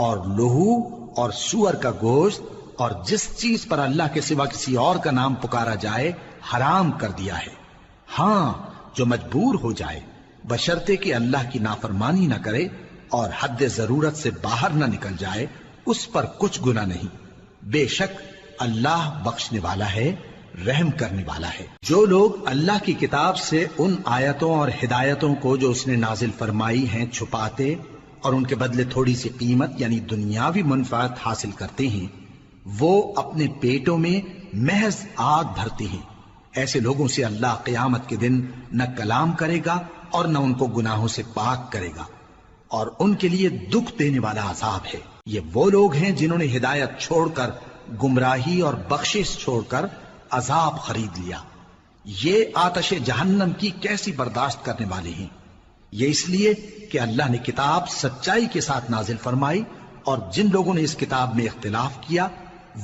A: اور لہو اور سور کا گوشت اور جس چیز پر اللہ کے سوا کسی اور کا نام پکارا جائے حرام کر دیا ہے۔ ہاں، جو مجبور ہو جائے بشرطے کہ اللہ کی نافرمانی نہ کرے اور حد ضرورت سے باہر نہ نکل جائے، اس پر کچھ گناہ نہیں۔ بے شک اللہ بخشنے والا ہے، رحم کرنے والا ہے۔ جو لوگ اللہ کی کتاب سے ان آیتوں اور ہدایتوں کو جو اس نے نازل فرمائی ہیں چھپاتے اور ان کے بدلے تھوڑی سی قیمت یعنی دنیاوی منفعت حاصل کرتے ہیں، وہ اپنے پیٹوں میں محض آگ بھرتے ہیں۔ ایسے لوگوں سے اللہ قیامت کے دن نہ کلام کرے گا اور نہ ان کو گناہوں سے پاک کرے گا، اور ان کے لیے دکھ دینے والا عذاب ہے۔ یہ وہ لوگ ہیں جنہوں نے ہدایت چھوڑ کر گمراہی اور بخشش چھوڑ کر عذاب خرید لیا۔ یہ آتش جہنم کی کیسی برداشت کرنے والے ہیں۔ یہ اس لیے کہ اللہ نے کتاب سچائی کے ساتھ نازل فرمائی، اور جن لوگوں نے اس کتاب میں اختلاف کیا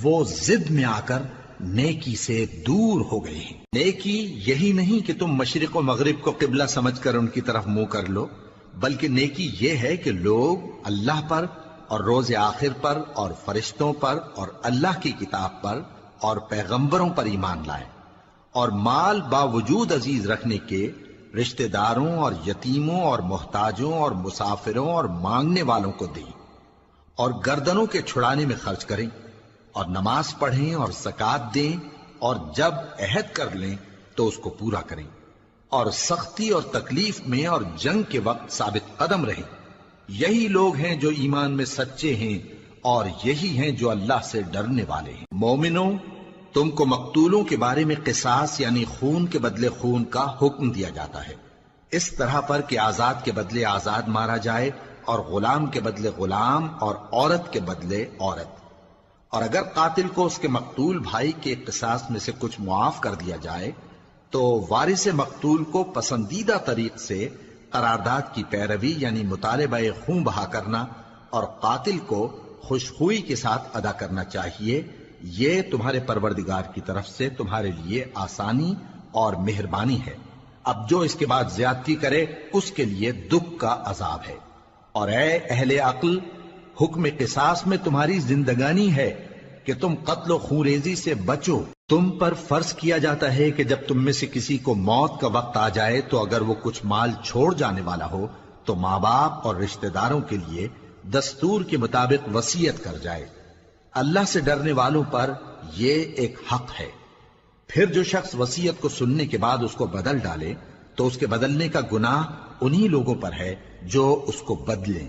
A: وہ ضد میں آ کر نیکی سے دور ہو گئے ہیں۔
B: نیکی یہی نہیں کہ تم مشرق و مغرب کو قبلہ سمجھ کر ان کی طرف منہ کر لو، بلکہ نیکی یہ ہے کہ لوگ اللہ پر اور روز آخر پر اور فرشتوں پر اور اللہ کی کتاب پر اور پیغمبروں پر ایمان لائیں، اور مال باوجود عزیز رکھنے کے رشتہ داروں اور یتیموں اور محتاجوں اور مسافروں اور مانگنے والوں کو دیں، اور گردنوں کے چھڑانے میں خرچ کریں، اور نماز پڑھیں اور زکات دیں، اور جب عہد کر لیں تو اس کو پورا کریں، اور سختی اور تکلیف میں اور جنگ کے وقت ثابت قدم رہیں۔ یہی لوگ ہیں جو ایمان میں سچے ہیں، اور یہی ہیں جو اللہ سے ڈرنے والے ہیں۔ مومنوں، تم کو مقتولوں کے بارے میں قصاص یعنی خون کے بدلے خون کا حکم دیا جاتا ہے، اس طرح پر کہ آزاد کے بدلے آزاد مارا جائے، اور غلام کے بدلے غلام، اور عورت کے بدلے عورت۔ اور اگر قاتل کو اس کے مقتول بھائی کے قصاص میں سے کچھ معاف کر دیا جائے تو وارث مقتول کو پسندیدہ طریق سے قرارداد کی پیروی یعنی مطالبہ خون بہا کرنا اور قاتل کو خوشخوئی کے ساتھ ادا کرنا چاہیے۔ یہ تمہارے پروردگار کی طرف سے تمہارے لیے آسانی اور مہربانی ہے۔ اب جو اس کے بعد زیادتی کرے اس کے لیے دکھ کا عذاب ہے۔ اور اے اہل عقل، حکم قصاص میں تمہاری زندگانی ہے کہ تم قتل و خونریزی سے بچو۔ تم پر فرض کیا جاتا ہے کہ جب تم میں سے کسی کو موت کا وقت آ جائے تو اگر وہ کچھ مال چھوڑ جانے والا ہو تو ماں باپ اور رشتہ داروں کے لیے دستور کے مطابق وصیت کر جائے۔ اللہ سے ڈرنے والوں پر یہ ایک حق ہے۔ پھر جو شخص وصیت کو سننے کے بعد اس کو بدل ڈالے تو اس کے بدلنے کا گناہ انہی لوگوں پر ہے جو اس کو بدلیں،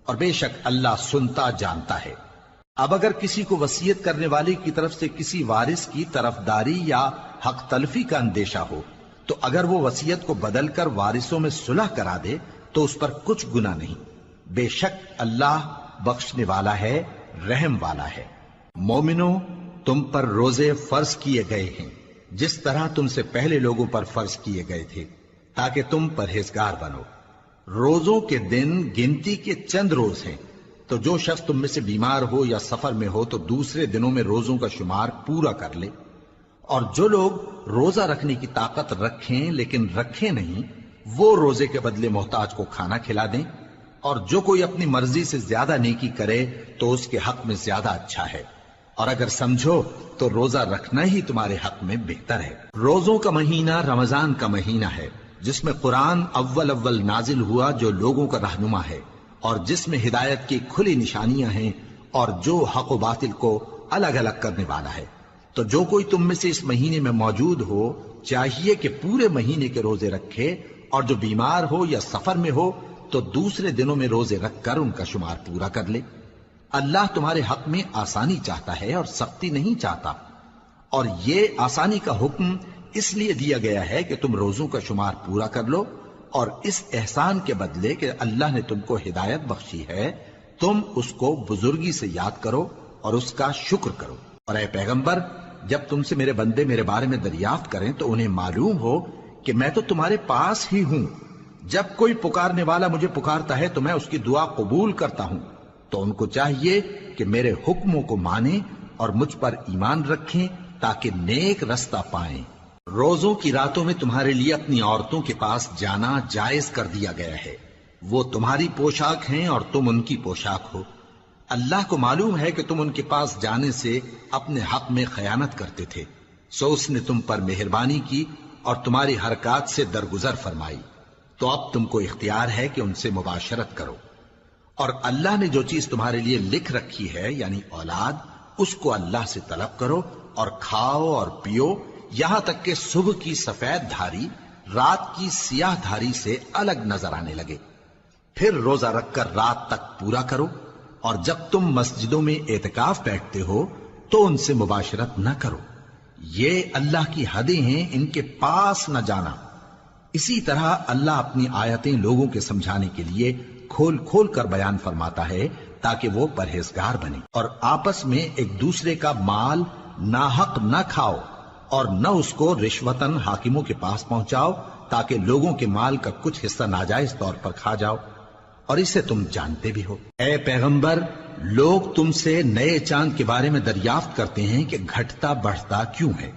B: اور بے شک اللہ سنتا جانتا ہے۔ اب اگر کسی کو وصیت کرنے والے کی طرف سے کسی وارث کی طرفداری یا حق تلفی کا اندیشہ ہو تو اگر وہ وصیت کو بدل کر وارثوں میں صلح کرا دے تو اس پر کچھ گناہ نہیں، بے شک اللہ بخشنے والا ہے، رحم والا ہے۔ مومنوں، تم پر روزے فرض کیے گئے ہیں جس طرح تم سے پہلے لوگوں پر فرض کیے گئے تھے تاکہ تم پرہیزگار بنو۔ روزوں کے دن گنتی کے چند روز ہیں، تو جو شخص تم میں سے بیمار ہو یا سفر میں ہو تو دوسرے دنوں میں روزوں کا شمار پورا کر لے۔ اور جو لوگ روزہ رکھنے کی طاقت رکھیں لیکن رکھیں نہیں، وہ روزے کے بدلے محتاج کو کھانا کھلا دیں۔ اور جو کوئی اپنی مرضی سے زیادہ نیکی کرے تو اس کے حق میں زیادہ اچھا ہے، اور اگر سمجھو تو روزہ رکھنا ہی تمہارے حق میں بہتر ہے۔ روزوں کا مہینہ رمضان کا مہینہ ہے جس میں قرآن اول نازل ہوا، جو لوگوں کا رہنما ہے اور جس میں ہدایت کی کھلی نشانیاں ہیں، اور جو حق و باطل کو الگ الگ کرنے والا ہے۔ تو جو کوئی تم میں سے اس مہینے میں موجود ہو چاہیے کہ پورے مہینے کے روزے رکھے، اور جو بیمار ہو یا سفر میں ہو تو دوسرے دنوں میں روزے رکھ کر ان کا شمار پورا کر لے۔ اللہ تمہارے حق میں آسانی چاہتا ہے اور سختی نہیں چاہتا، اور یہ آسانی کا حکم اس لیے دیا گیا ہے کہ تم روزوں کا شمار پورا کر لو، اور اس احسان کے بدلے کہ اللہ نے تم کو ہدایت بخشی ہے تم اس کو بزرگی سے یاد کرو اور اس کا شکر کرو۔ اور اے پیغمبر، جب تم سے میرے بندے میرے بارے میں دریافت کریں تو انہیں معلوم ہو کہ میں تو تمہارے پاس ہی ہوں۔ جب کوئی پکارنے والا مجھے پکارتا ہے تو میں اس کی دعا قبول کرتا ہوں۔ تو ان کو چاہیے کہ میرے حکموں کو مانیں اور مجھ پر ایمان رکھیں تاکہ نیک رستہ پائیں۔ روزوں کی راتوں میں تمہارے لیے اپنی عورتوں کے پاس جانا جائز کر دیا گیا ہے، وہ تمہاری پوشاک ہیں اور تم ان کی پوشاک ہو۔ اللہ کو معلوم ہے کہ تم ان کے پاس جانے سے اپنے حق میں خیانت کرتے تھے، سو اس نے تم پر مہربانی کی اور تمہاری حرکات سے درگزر فرمائی، تو اب تم کو اختیار ہے کہ ان سے مباشرت کرو۔ اور اللہ نے جو چیز تمہارے لیے لکھ رکھی ہے یعنی اولاد، اس کو اللہ سے طلب کرو اور کھاؤ اور پیو، یہاں تک کہ صبح کی سفید دھاری رات کی سیاہ دھاری سے الگ نظر آنے لگے۔ پھر روزہ رکھ کر رات تک پورا کرو، اور جب تم مسجدوں میں اعتکاف بیٹھتے ہو تو ان سے مباشرت نہ کرو، یہ اللہ کی حدیں ہیں، ان کے پاس نہ جانا۔ اسی طرح اللہ اپنی آیتیں لوگوں کے سمجھانے کے لیے کھول کھول کر بیان فرماتا ہے تاکہ وہ پرہیزگار بنے۔ اور آپس میں ایک دوسرے کا مال ناحق نہ کھاؤ، اور نہ اس کو رشوتاً حاکموں کے پاس پہنچاؤ تاکہ لوگوں کے مال کا کچھ حصہ ناجائز طور پر کھا جاؤ، اور اسے تم جانتے بھی ہو۔ اے پیغمبر، لوگ تم سے نئے چاند کے بارے میں دریافت کرتے ہیں کہ گھٹتا بڑھتا کیوں ہے۔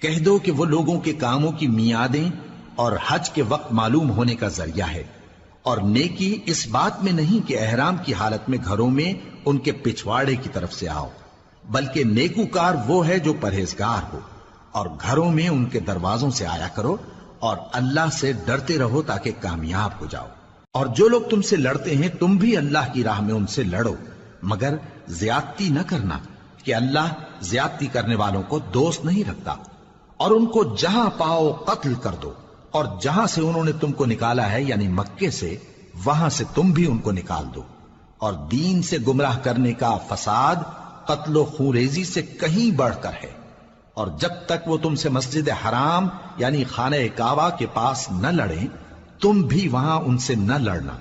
B: کہہ دو کہ وہ لوگوں کے کاموں کی میعادیں اور حج کے وقت معلوم ہونے کا ذریعہ ہے، اور نیکی اس بات میں نہیں کہ احرام کی حالت میں گھروں میں ان کے پچھواڑے کی طرف سے آؤ، بلکہ نیکوکار وہ ہے جو پرہیزگار ہو، اور گھروں میں ان کے دروازوں سے آیا کرو، اور اللہ سے ڈرتے رہو تاکہ کامیاب ہو جاؤ۔ اور جو لوگ تم سے لڑتے ہیں تم بھی اللہ کی راہ میں ان سے لڑو، مگر زیادتی نہ کرنا کہ اللہ زیادتی کرنے والوں کو دوست نہیں رکھتا، اور ان کو جہاں پاؤ قتل کر دو، اور جہاں سے انہوں نے تم کو نکالا ہے یعنی مکے سے، وہاں سے تم بھی ان کو نکال دو۔ اور دین سے گمراہ کرنے کا فساد قتل و خونریزی سے کہیں بڑھ کر ہے، اور جب تک وہ تم سے مسجد حرام یعنی خانہ کعبہ کے پاس نہ لڑیں تم بھی وہاں ان سے نہ لڑنا۔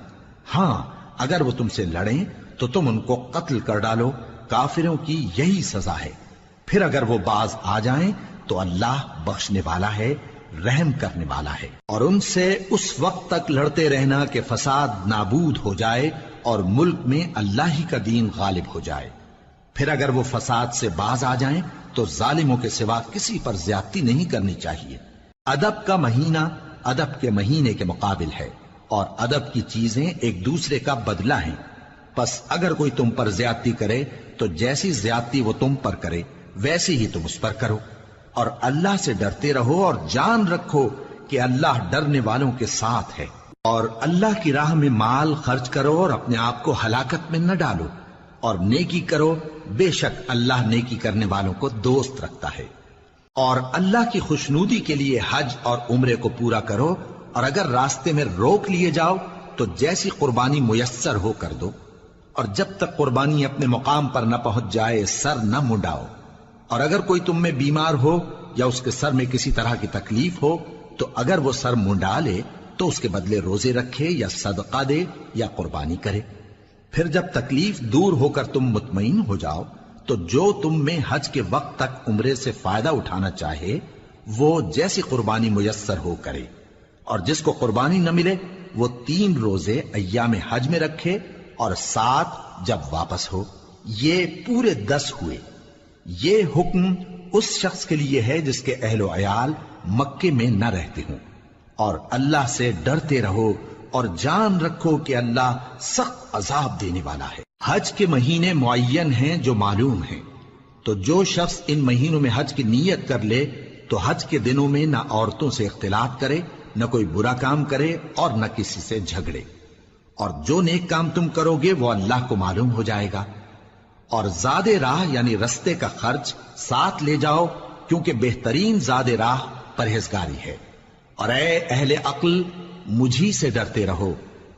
B: ہاں اگر وہ تم سے لڑیں تو تم ان کو قتل کر ڈالو، کافروں کی یہی سزا ہے۔ پھر اگر وہ باز آ جائیں تو اللہ بخشنے والا ہے، رحم کرنے والا ہے۔ اور ان سے اس وقت تک لڑتے رہنا کہ فساد نابود ہو جائے اور ملک میں اللہ ہی کا دین غالب ہو جائے۔ پھر اگر وہ فساد سے باز آ جائیں تو ظالموں کے سوا کسی پر زیادتی نہیں کرنی چاہیے۔ ادب کا مہینہ ادب کے مہینے کے مقابل ہے، اور ادب کی چیزیں ایک دوسرے کا بدلہ ہیں۔ پس اگر کوئی تم پر زیادتی کرے تو جیسی زیادتی وہ تم پر کرے ویسی ہی تم اس پر کرو، اور اللہ سے ڈرتے رہو اور جان رکھو کہ اللہ ڈرنے والوں کے ساتھ ہے۔ اور اللہ کی راہ میں مال خرچ کرو اور اپنے آپ کو ہلاکت میں نہ ڈالو، اور نیکی کرو، بے شک اللہ نیکی کرنے والوں کو دوست رکھتا ہے۔ اور اللہ کی خوشنودی کے لیے حج اور عمرے کو پورا کرو، اور اگر راستے میں روک لیے جاؤ تو جیسی قربانی میسر ہو کر دو، اور جب تک قربانی اپنے مقام پر نہ پہنچ جائے سر نہ منڈاؤ۔ اور اگر کوئی تم میں بیمار ہو یا اس کے سر میں کسی طرح کی تکلیف ہو تو اگر وہ سر منڈا لے تو اس کے بدلے روزے رکھے یا صدقہ دے یا قربانی کرے۔ پھر جب تکلیف دور ہو کر تم مطمئن ہو جاؤ تو جو تم میں حج کے وقت تک عمرے سے فائدہ اٹھانا چاہے وہ جیسی قربانی میسر ہو کرے، اور جس کو قربانی نہ ملے وہ 3 روزے ایام حج میں رکھے اور 7 جب واپس ہو، یہ پورے 10 ہوئے۔ یہ حکم اس شخص کے لیے ہے جس کے اہل و عیال مکے میں نہ رہتے ہوں۔ اور اللہ سے ڈرتے رہو اور جان رکھو کہ اللہ سخت عذاب دینے والا ہے۔ حج کے مہینے معین ہیں جو معلوم ہیں، تو جو شخص ان مہینوں میں حج کی نیت کر لے تو حج کے دنوں میں نہ عورتوں سے اختلاط کرے، نہ کوئی برا کام کرے اور نہ کسی سے جھگڑے۔ اور جو نیک کام تم کرو گے وہ اللہ کو معلوم ہو جائے گا۔ اور زاد راہ یعنی رستے کا خرچ ساتھ لے جاؤ، کیونکہ بہترین زاد راہ پرہیزگاری ہے۔ اور اے اہل عقل مجھی سے ڈرتے رہو،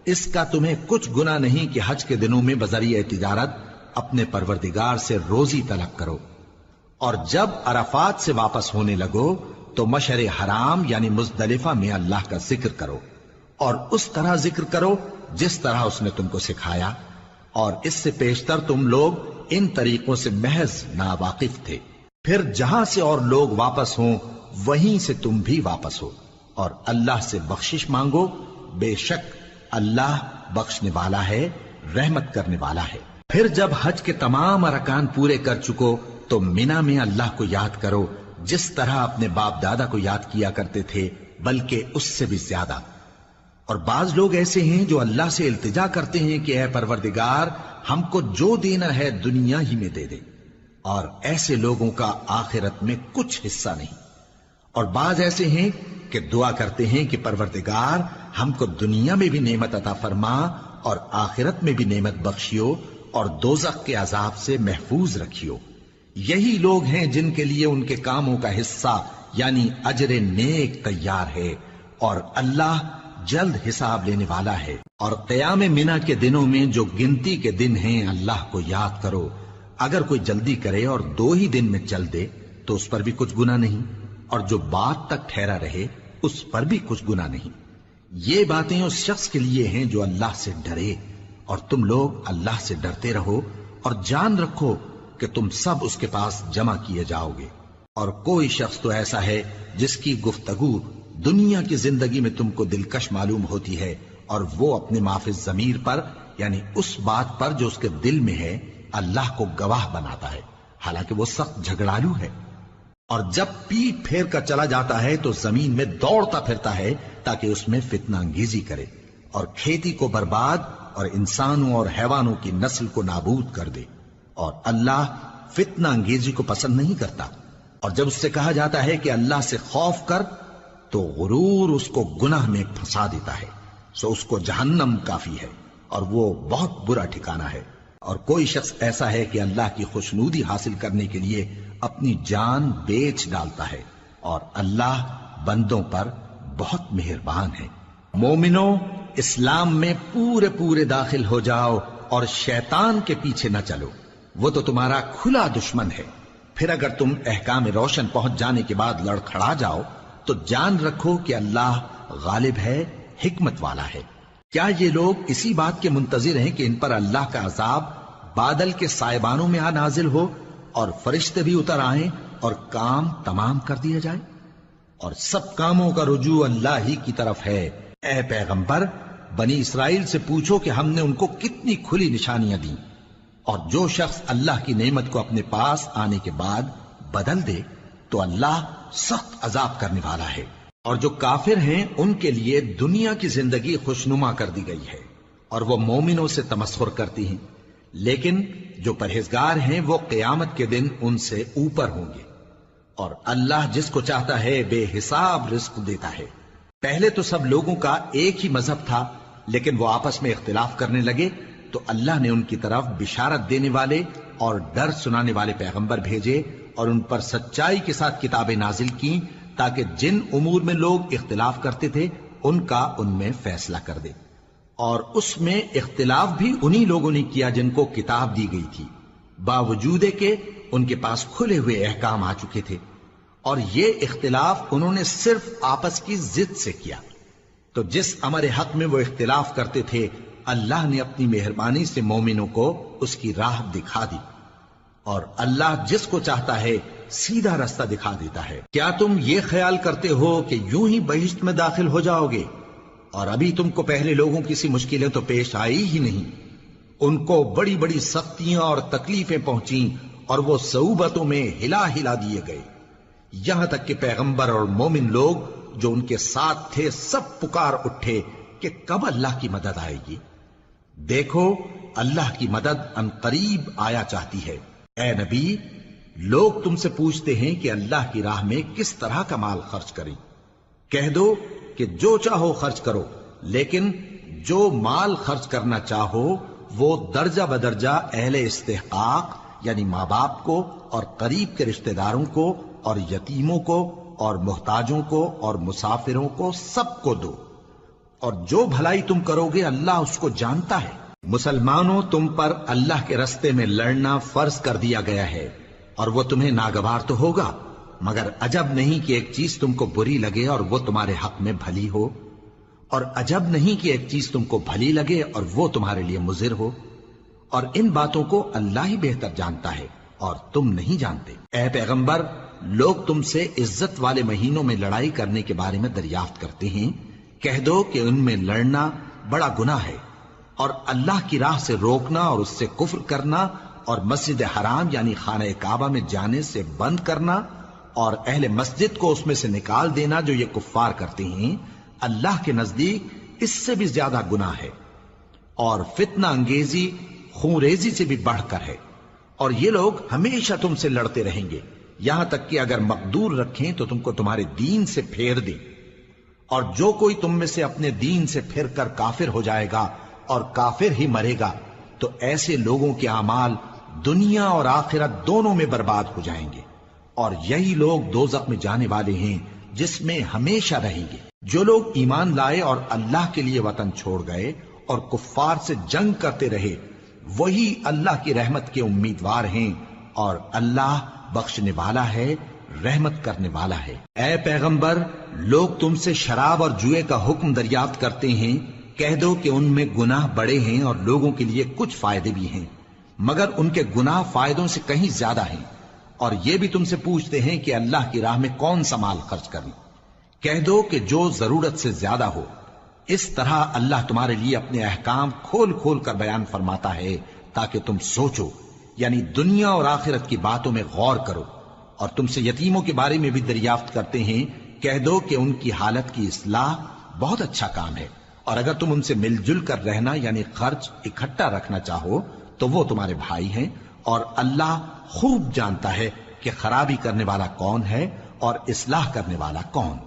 B: اس کا تمہیں کچھ گناہ نہیں کہ حج کے دنوں میں بذریعہ تجارت اپنے پروردگار سے روزی طلب کرو۔ اور جب عرفات سے واپس ہونے لگو تو مشعر حرام یعنی مزدلفہ میں اللہ کا ذکر کرو، اور اس طرح ذکر کرو جس طرح اس نے تم کو سکھایا، اور اس سے پیشتر تم لوگ ان طریقوں سے محض ناواقف تھے۔ پھر جہاں سے اور لوگ واپس ہوں وہیں سے تم بھی واپس ہو، اور اللہ سے بخشش مانگو، بے شک اللہ بخشنے والا ہے، رحمت کرنے والا ہے۔ پھر جب حج کے تمام ارکان پورے کر چکو تو مینا میں اللہ کو یاد کرو جس طرح اپنے باپ دادا کو یاد کیا کرتے تھے، بلکہ اس سے بھی زیادہ۔ اور بعض لوگ ایسے ہیں جو اللہ سے التجا کرتے ہیں کہ اے پروردگار ہم کو جو دینا ہے دنیا ہی میں دے دے، اور ایسے لوگوں کا آخرت میں کچھ حصہ نہیں۔ اور بعض ایسے ہیں کہ دعا کرتے ہیں کہ پروردگار ہم کو دنیا میں بھی نعمت عطا فرما اور آخرت میں بھی نعمت بخشیو اور دوزخ کے عذاب سے محفوظ رکھیو۔ یہی لوگ ہیں جن کے لیے ان کے کاموں کا حصہ یعنی اجر نیک تیار ہے، اور اللہ جلد حساب لینے والا ہے۔ اور قیام منا کے دنوں میں جو گنتی کے دن ہیں اللہ کو یاد کرو، اگر کوئی جلدی کرے اور 2 ہی دن میں چل دے تو اس پر بھی کچھ گناہ نہیں، اور جو بات تک ٹھہرا رہے اس پر بھی کچھ گناہ نہیں۔ یہ باتیں اس شخص کے لیے ہیں جو اللہ سے ڈرے، اور تم لوگ اللہ سے ڈرتے رہو اور جان رکھو کہ تم سب اس کے پاس جمع کیے جاؤ گے۔ اور کوئی شخص تو ایسا ہے جس کی گفتگو دنیا کی زندگی میں تم کو دلکش معلوم ہوتی ہے، اور وہ اپنے معافی ضمیر پر یعنی اس بات پر جو اس کے دل میں ہے اللہ کو گواہ بناتا ہے، حالانکہ وہ سخت جھگڑالو ہے۔ اور جب پیٹ پھیر کر چلا جاتا ہے تو زمین میں دوڑتا پھرتا ہے تاکہ اس میں فتنہ انگیزی کرے اور کھیتی کو برباد اور انسانوں اور حیوانوں کی نسل کو نابود کر دے، اور اللہ فتنہ انگیزی کو پسند نہیں کرتا۔ اور جب اس سے کہا جاتا ہے کہ اللہ سے خوف کر تو غرور اس کو گناہ میں پھنسا دیتا ہے، سو اس کو جہنم کافی ہے اور وہ بہت برا ٹھکانہ ہے۔
A: اور کوئی شخص ایسا ہے کہ اللہ کی خوشنودی حاصل کرنے کے لیے اپنی جان بیچ ڈالتا ہے، اور اللہ بندوں پر بہت مہربان ہے۔ مومنوں، اسلام میں پورے پورے داخل ہو جاؤ اور شیطان کے پیچھے نہ چلو، وہ تو تمہارا کھلا دشمن ہے۔ پھر اگر تم احکام روشن پہنچ جانے کے بعد لڑکھڑا جاؤ تو جان رکھو کہ اللہ غالب ہے، حکمت والا ہے۔ کیا یہ لوگ اسی بات کے منتظر ہیں کہ ان پر اللہ کا عذاب بادل کے سائبانوں میں آ نازل ہو اور فرشتے بھی اتر آئیں اور کام تمام کر دیا جائے؟ اور سب کاموں کا رجوع اللہ ہی کی طرف ہے۔ اے پیغمبر، بنی اسرائیل سے پوچھو کہ ہم نے ان کو کتنی کھلی نشانیاں دیں، اور جو شخص اللہ کی نعمت کو اپنے پاس آنے کے بعد بدل دے تو اللہ سخت عذاب کرنے والا ہے۔ اور جو کافر ہیں ان کے لیے دنیا کی زندگی خوشنما کر دی گئی ہے اور وہ مومنوں سے تمسخر کرتی ہیں، لیکن جو پرہیزگار ہیں وہ قیامت کے دن ان سے اوپر ہوں گے، اور اللہ جس کو چاہتا ہے بے حساب رزق دیتا ہے۔ پہلے تو سب لوگوں کا ایک ہی مذہب تھا، لیکن وہ آپس میں اختلاف کرنے لگے تو اللہ نے ان کی طرف بشارت دینے والے اور ڈر سنانے والے پیغمبر بھیجے اور ان پر سچائی کے ساتھ کتابیں نازل کی، تاکہ جن امور میں لوگ اختلاف کرتے تھے ان کا ان میں فیصلہ کر دے۔ اور اس میں اختلاف بھی انہی لوگوں نے کیا جن کو کتاب دی گئی تھی، باوجود کہ ان کے پاس کھلے ہوئے احکام آ چکے تھے، اور یہ اختلاف انہوں نے صرف آپس کی ضد سے کیا۔ تو جس امر حق میں وہ اختلاف کرتے تھے اللہ نے اپنی مہربانی سے مومنوں کو اس کی راہ دکھا دی، اور اللہ جس کو چاہتا ہے سیدھا رستہ دکھا دیتا ہے۔ کیا تم یہ خیال کرتے ہو کہ یوں ہی بہشت میں داخل ہو جاؤ گے، اور ابھی تم کو پہلے لوگوں کی سی مشکلیں تو پیش آئی ہی نہیں؟ ان کو بڑی بڑی سختیاں اور تکلیفیں پہنچیں اور وہ صعوبتوں میں ہلا ہلا دیے گئے، یہاں تک کہ پیغمبر اور مومن لوگ جو ان کے ساتھ تھے سب پکار اٹھے کہ کب اللہ کی مدد آئے گی۔ دیکھو اللہ کی مدد ان قریب آیا چاہتی ہے۔ اے نبی، لوگ تم سے پوچھتے ہیں کہ اللہ کی راہ میں کس طرح کا مال خرچ کریں۔ کہہ دو کہ جو چاہو خرچ کرو، لیکن جو مال خرچ کرنا چاہو وہ درجہ بدرجہ اہل استحقاق یعنی ماں باپ کو اور قریب کے رشتہ داروں کو اور یتیموں کو اور محتاجوں کو اور مسافروں کو سب کو دو، اور جو بھلائی تم کرو گے اللہ اس کو جانتا ہے۔ مسلمانوں، تم پر اللہ کے رستے میں لڑنا فرض کر دیا گیا ہے، اور وہ تمہیں ناگوار تو ہوگا، مگر عجب نہیں کہ ایک چیز تم کو بری لگے اور وہ تمہارے حق میں بھلی ہو، اور عجب نہیں کہ ایک چیز تم کو بھلی لگے اور وہ تمہارے لیے مضر ہو، اور ان باتوں کو اللہ ہی بہتر جانتا ہے اور تم نہیں جانتے۔ اے پیغمبر، لوگ تم سے عزت والے مہینوں میں لڑائی کرنے کے بارے میں دریافت کرتے ہیں، کہہ دو کہ ان میں لڑنا بڑا گناہ ہے، اور اللہ کی راہ سے روکنا اور اس سے کفر کرنا اور مسجد حرام یعنی خانہ کعبہ میں جانے سے بند کرنا اور اہل مسجد کو اس میں سے نکال دینا جو یہ کفار کرتے ہیں، اللہ کے نزدیک اس سے بھی زیادہ گناہ ہے، اور فتنہ انگیزی خونریزی سے بھی بڑھ کر ہے۔ اور یہ لوگ ہمیشہ تم سے لڑتے رہیں گے، یہاں تک کہ اگر مقدور رکھیں تو تم کو تمہارے دین سے پھیر دیں، اور جو کوئی تم میں سے اپنے دین سے پھر کر کافر ہو جائے گا اور کافر ہی مرے گا تو ایسے لوگوں کے اعمال دنیا اور آخرت دونوں میں برباد ہو جائیں گے، اور یہی لوگ دوزخ میں جانے والے ہیں جس میں ہمیشہ رہیں گے۔ جو لوگ ایمان لائے اور اللہ کے لیے وطن چھوڑ گئے اور کفار سے جنگ کرتے رہے وہی اللہ کی رحمت کے امیدوار ہیں، اور اللہ بخشنے والا ہے، رحمت کرنے والا ہے۔ اے پیغمبر، لوگ تم سے شراب اور جوئے کا حکم دریافت کرتے ہیں، کہہ دو کہ ان میں گناہ بڑے ہیں اور لوگوں کے لیے کچھ فائدے بھی ہیں، مگر ان کے گناہ فائدوں سے کہیں زیادہ ہیں۔ اور یہ بھی تم سے پوچھتے ہیں کہ اللہ کی راہ میں کون سا مال خرچ کریں، کہہ دو کہ جو ضرورت سے زیادہ ہو۔ اس طرح اللہ تمہارے لیے اپنے احکام کھول کھول کر بیان فرماتا ہے تاکہ تم سوچو، یعنی دنیا اور آخرت کی باتوں میں غور کرو۔ اور تم سے یتیموں کے بارے میں بھی دریافت کرتے ہیں، کہہ دو کہ ان کی حالت کی اصلاح بہت اچھا کام ہے، اور اگر تم ان سے مل جل کر رہنا یعنی خرچ اکٹھا رکھنا چاہو تو وہ تمہارے بھائی ہیں، اور اللہ خوب جانتا ہے کہ خرابی کرنے والا کون ہے اور اصلاح کرنے والا کون۔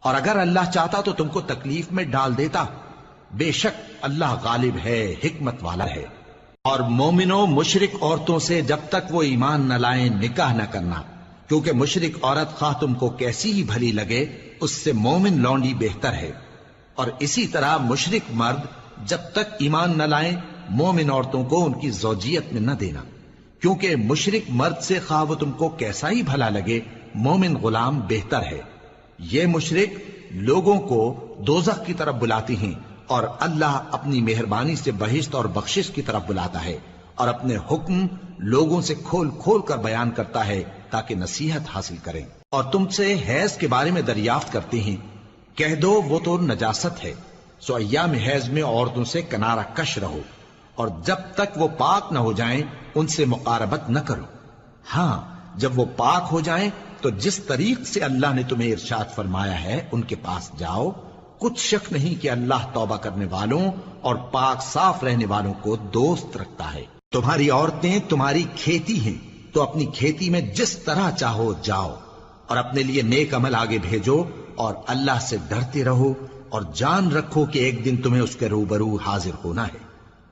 A: اور اگر اللہ چاہتا تو تم کو تکلیف میں ڈال دیتا، بے شک اللہ غالب ہے، حکمت والا ہے۔
B: اور مومنوں مشرک عورتوں سے جب تک وہ ایمان نہ لائیں نکاح نہ کرنا، کیونکہ مشرک عورت خواہ تم کو کیسی ہی بھلی لگے اس سے مومن لونڈی بہتر ہے، اور اسی طرح مشرک مرد جب تک ایمان نہ لائیں مومن عورتوں کو ان کی زوجیت میں نہ دینا، کیونکہ مشرک مرد سے خواہ وہ تم کو کیسا ہی بھلا لگے مومن غلام بہتر ہے۔ یہ مشرک لوگوں کو دوزخ کی طرف بلاتی ہیں، اور اللہ اپنی مہربانی سے بہشت اور بخشش کی طرف بلاتا ہے، اور اپنے حکم لوگوں سے کھول کھول کر بیان کرتا ہے تاکہ نصیحت حاصل کریں۔ اور تم سے حیض کے بارے میں دریافت کرتے ہیں، کہہ دو وہ تو نجاست ہے، سو ایام حیض میں عورتوں سے کنارہ کش رہو، اور جب تک وہ پاک نہ ہو جائیں ان سے مقاربت نہ کرو۔ ہاں جب وہ پاک ہو جائیں تو جس طریق سے اللہ نے تمہیں ارشاد فرمایا ہے ان کے پاس جاؤ، کچھ شک نہیں کہ اللہ توبہ کرنے والوں اور پاک صاف رہنے والوں کو دوست رکھتا ہے۔ تمہاری عورتیں تمہاری کھیتی ہیں، تو اپنی کھیتی میں جس طرح چاہو جاؤ، اور اپنے لیے نیک عمل آگے بھیجو، اور اللہ سے ڈرتے رہو، اور جان رکھو کہ ایک دن تمہیں اس کے روبرو حاضر ہونا ہے۔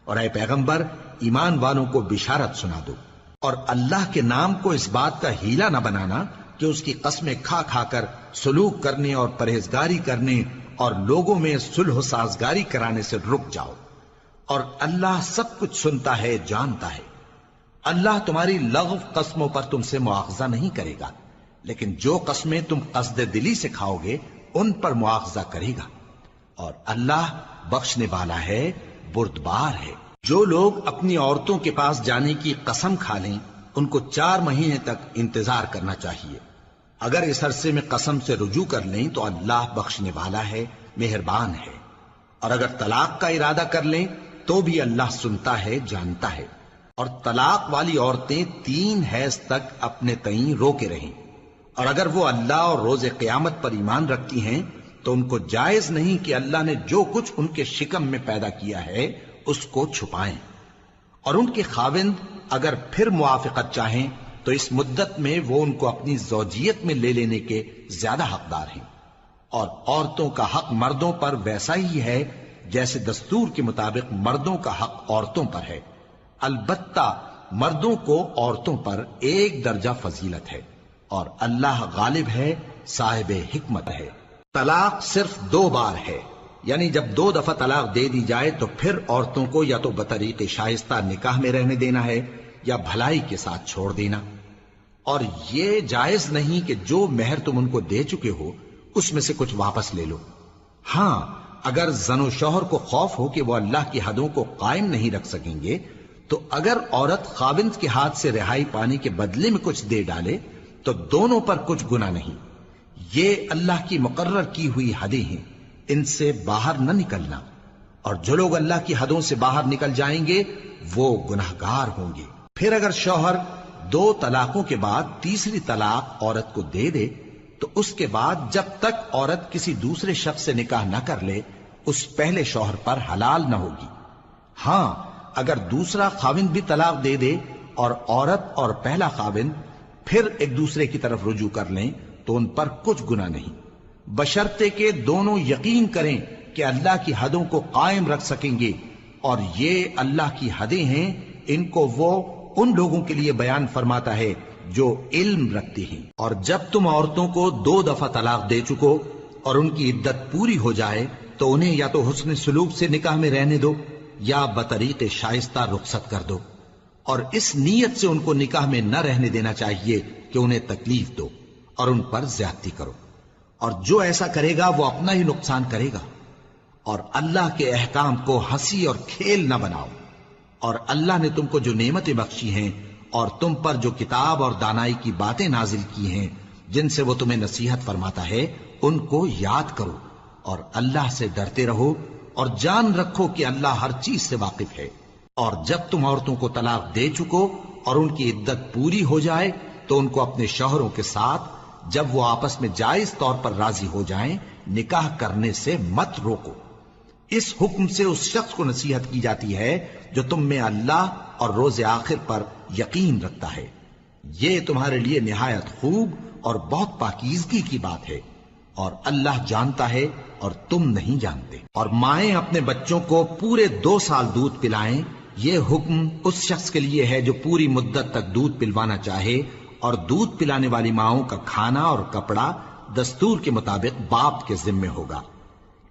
B: اور اے پیغمبر ایمان والوں کو بشارت سنا دو، اور اللہ کے نام کو اس بات کا ہیلا نہ بنانا کہ اس کی قسمیں کھا کھا کر سلوک کرنے اور پرہیزگاری کرنے اور لوگوں میں صلح و سازگاری کرانے سے رک جاؤ، اور اللہ سب کچھ سنتا ہے جانتا ہے۔ اللہ تمہاری لغو قسموں پر تم سے مواخذہ نہیں کرے گا، لیکن جو قسمیں تم قصد دلی سے کھاؤ گے ان پر مواخذہ کرے گا، اور اللہ بخشنے والا ہے بردبار ہے۔ جو لوگ اپنی عورتوں کے پاس جانے کی قسم کھا لیں ان کو 4 مہینے تک انتظار کرنا چاہیے۔ اگر اس عرصے میں قسم سے رجوع کر لیں تو اللہ بخشنے والا ہے، مہربان ہے، اور اگر طلاق کا ارادہ کر لیں تو بھی اللہ سنتا ہے جانتا ہے۔ اور طلاق والی عورتیں 3 حیض تک اپنے تئیں روکے رہیں، اور اگر وہ اللہ اور روز قیامت پر ایمان رکھتی ہیں تو ان کو جائز نہیں کہ اللہ نے جو کچھ ان کے شکم میں پیدا کیا ہے اس کو چھپائیں، اور ان کے خاوند اگر پھر موافقت چاہیں تو اس مدت میں وہ ان کو اپنی زوجیت میں لے لینے کے زیادہ حقدار ہیں۔ اور عورتوں کا حق مردوں پر ویسا ہی ہے جیسے دستور کے مطابق مردوں کا حق عورتوں پر ہے، البتہ مردوں کو عورتوں پر 1 درجہ فضیلت ہے، اور اللہ غالب ہے صاحب حکمت ہے۔ طلاق صرف 2 بار ہے، یعنی جب 2 دفعہ طلاق دے دی جائے تو پھر عورتوں کو یا تو بطریق شائستہ نکاح میں رہنے دینا ہے یا بھلائی کے ساتھ چھوڑ دینا، اور یہ جائز نہیں کہ جو مہر تم ان کو دے چکے ہو اس میں سے کچھ واپس لے لو۔ ہاں اگر زن و شوہر کو خوف ہو کہ وہ اللہ کی حدوں کو قائم نہیں رکھ سکیں گے تو اگر عورت خاوند کے ہاتھ سے رہائی پانے کے بدلے میں کچھ دے ڈالے تو دونوں پر کچھ گناہ نہیں۔ یہ اللہ کی مقرر کی ہوئی حدیں ہیں، ان سے باہر نہ نکلنا، اور جو لوگ اللہ کی حدوں سے باہر نکل جائیں گے وہ گناہگار ہوں گے۔ پھر اگر شوہر 2 طلاقوں کے بعد تیسری طلاق عورت کو دے دے تو اس کے بعد جب تک عورت کسی دوسرے شخص سے نکاح نہ کر لے اس پہلے شوہر پر حلال نہ ہوگی۔ ہاں اگر دوسرا خاوند بھی طلاق دے دے اور عورت اور پہلا خاوند پھر ایک دوسرے کی طرف رجوع کر لیں تو ان پر کچھ گناہ نہیں، بشرطے کہ دونوں یقین کریں کہ اللہ کی حدوں کو قائم رکھ سکیں گے، اور یہ اللہ کی حدیں ہیں، ان کو وہ ان لوگوں کے لیے بیان فرماتا ہے جو علم رکھتے ہیں۔ اور جب تم عورتوں کو 2 دفعہ طلاق دے چکو اور ان کی عدت پوری ہو جائے تو انہیں یا تو حسن سلوک سے نکاح میں رہنے دو یا بطریق شائستہ رخصت کر دو، اور اس نیت سے ان کو نکاح میں نہ رہنے دینا چاہیے کہ انہیں تکلیف دو اور ان پر زیادتی کرو، اور جو ایسا کرے گا وہ اپنا ہی نقصان کرے گا۔ اور اللہ کے احکام کو ہنسی اور کھیل نہ بناؤ، اور اللہ نے تم کو جو نعمتیں بخشی ہیں اور تم پر جو کتاب اور دانائی کی باتیں نازل کی ہیں جن سے وہ تمہیں نصیحت فرماتا ہے ان کو یاد کرو، اور اللہ سے ڈرتے رہو، اور جان رکھو کہ اللہ ہر چیز سے واقف ہے۔ اور جب تم عورتوں کو طلاق دے چکو اور ان کی عدت پوری ہو جائے تو ان کو اپنے شوہروں کے ساتھ جب وہ آپس میں جائز طور پر راضی ہو جائیں نکاح کرنے سے مت روکو۔ اس حکم سے اس شخص کو نصیحت کی جاتی ہے جو تم میں اللہ اور روز آخر پر یقین رکھتا ہے، یہ تمہارے لیے نہایت خوب اور بہت پاکیزگی کی بات ہے، اور اللہ جانتا ہے اور تم نہیں جانتے۔ اور مائیں اپنے بچوں کو پورے 2 سال دودھ پلائیں
A: یہ حکم اس شخص کے لیے ہے جو پوری مدت تک دودھ پلوانا چاہے، اور دودھ پلانے والی ماؤں کا کھانا اور کپڑا دستور کے مطابق باپ کے ذمے ہوگا۔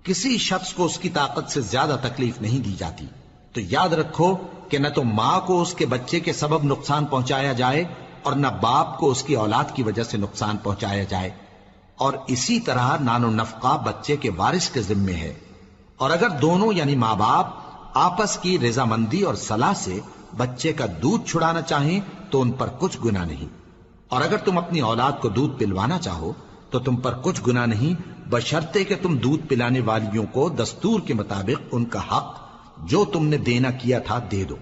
A: کسی شخص کو اس کی طاقت سے زیادہ تکلیف نہیں دی جاتی، تو یاد رکھو کہ نہ تو ماں کو اس کے بچے کے سبب نقصان پہنچایا جائے اور نہ باپ کو اس کی اولاد کی وجہ سے نقصان پہنچایا جائے، اور اسی طرح نان و نفقہ بچے کے وارث کے ذمے ہے۔ اور اگر دونوں یعنی ماں باپ آپس کی رضامندی اور صلاح سے بچے کا دودھ چھڑانا چاہیں تو ان پر کچھ گناہ نہیں، اور اگر تم اپنی اولاد کو دودھ پلوانا چاہو تو تم پر کچھ گناہ نہیں، بشرطے کہ تم دودھ پلانے والیوں کو دستور کے مطابق ان کا حق جو تم نے دینا کیا تھا دے دو،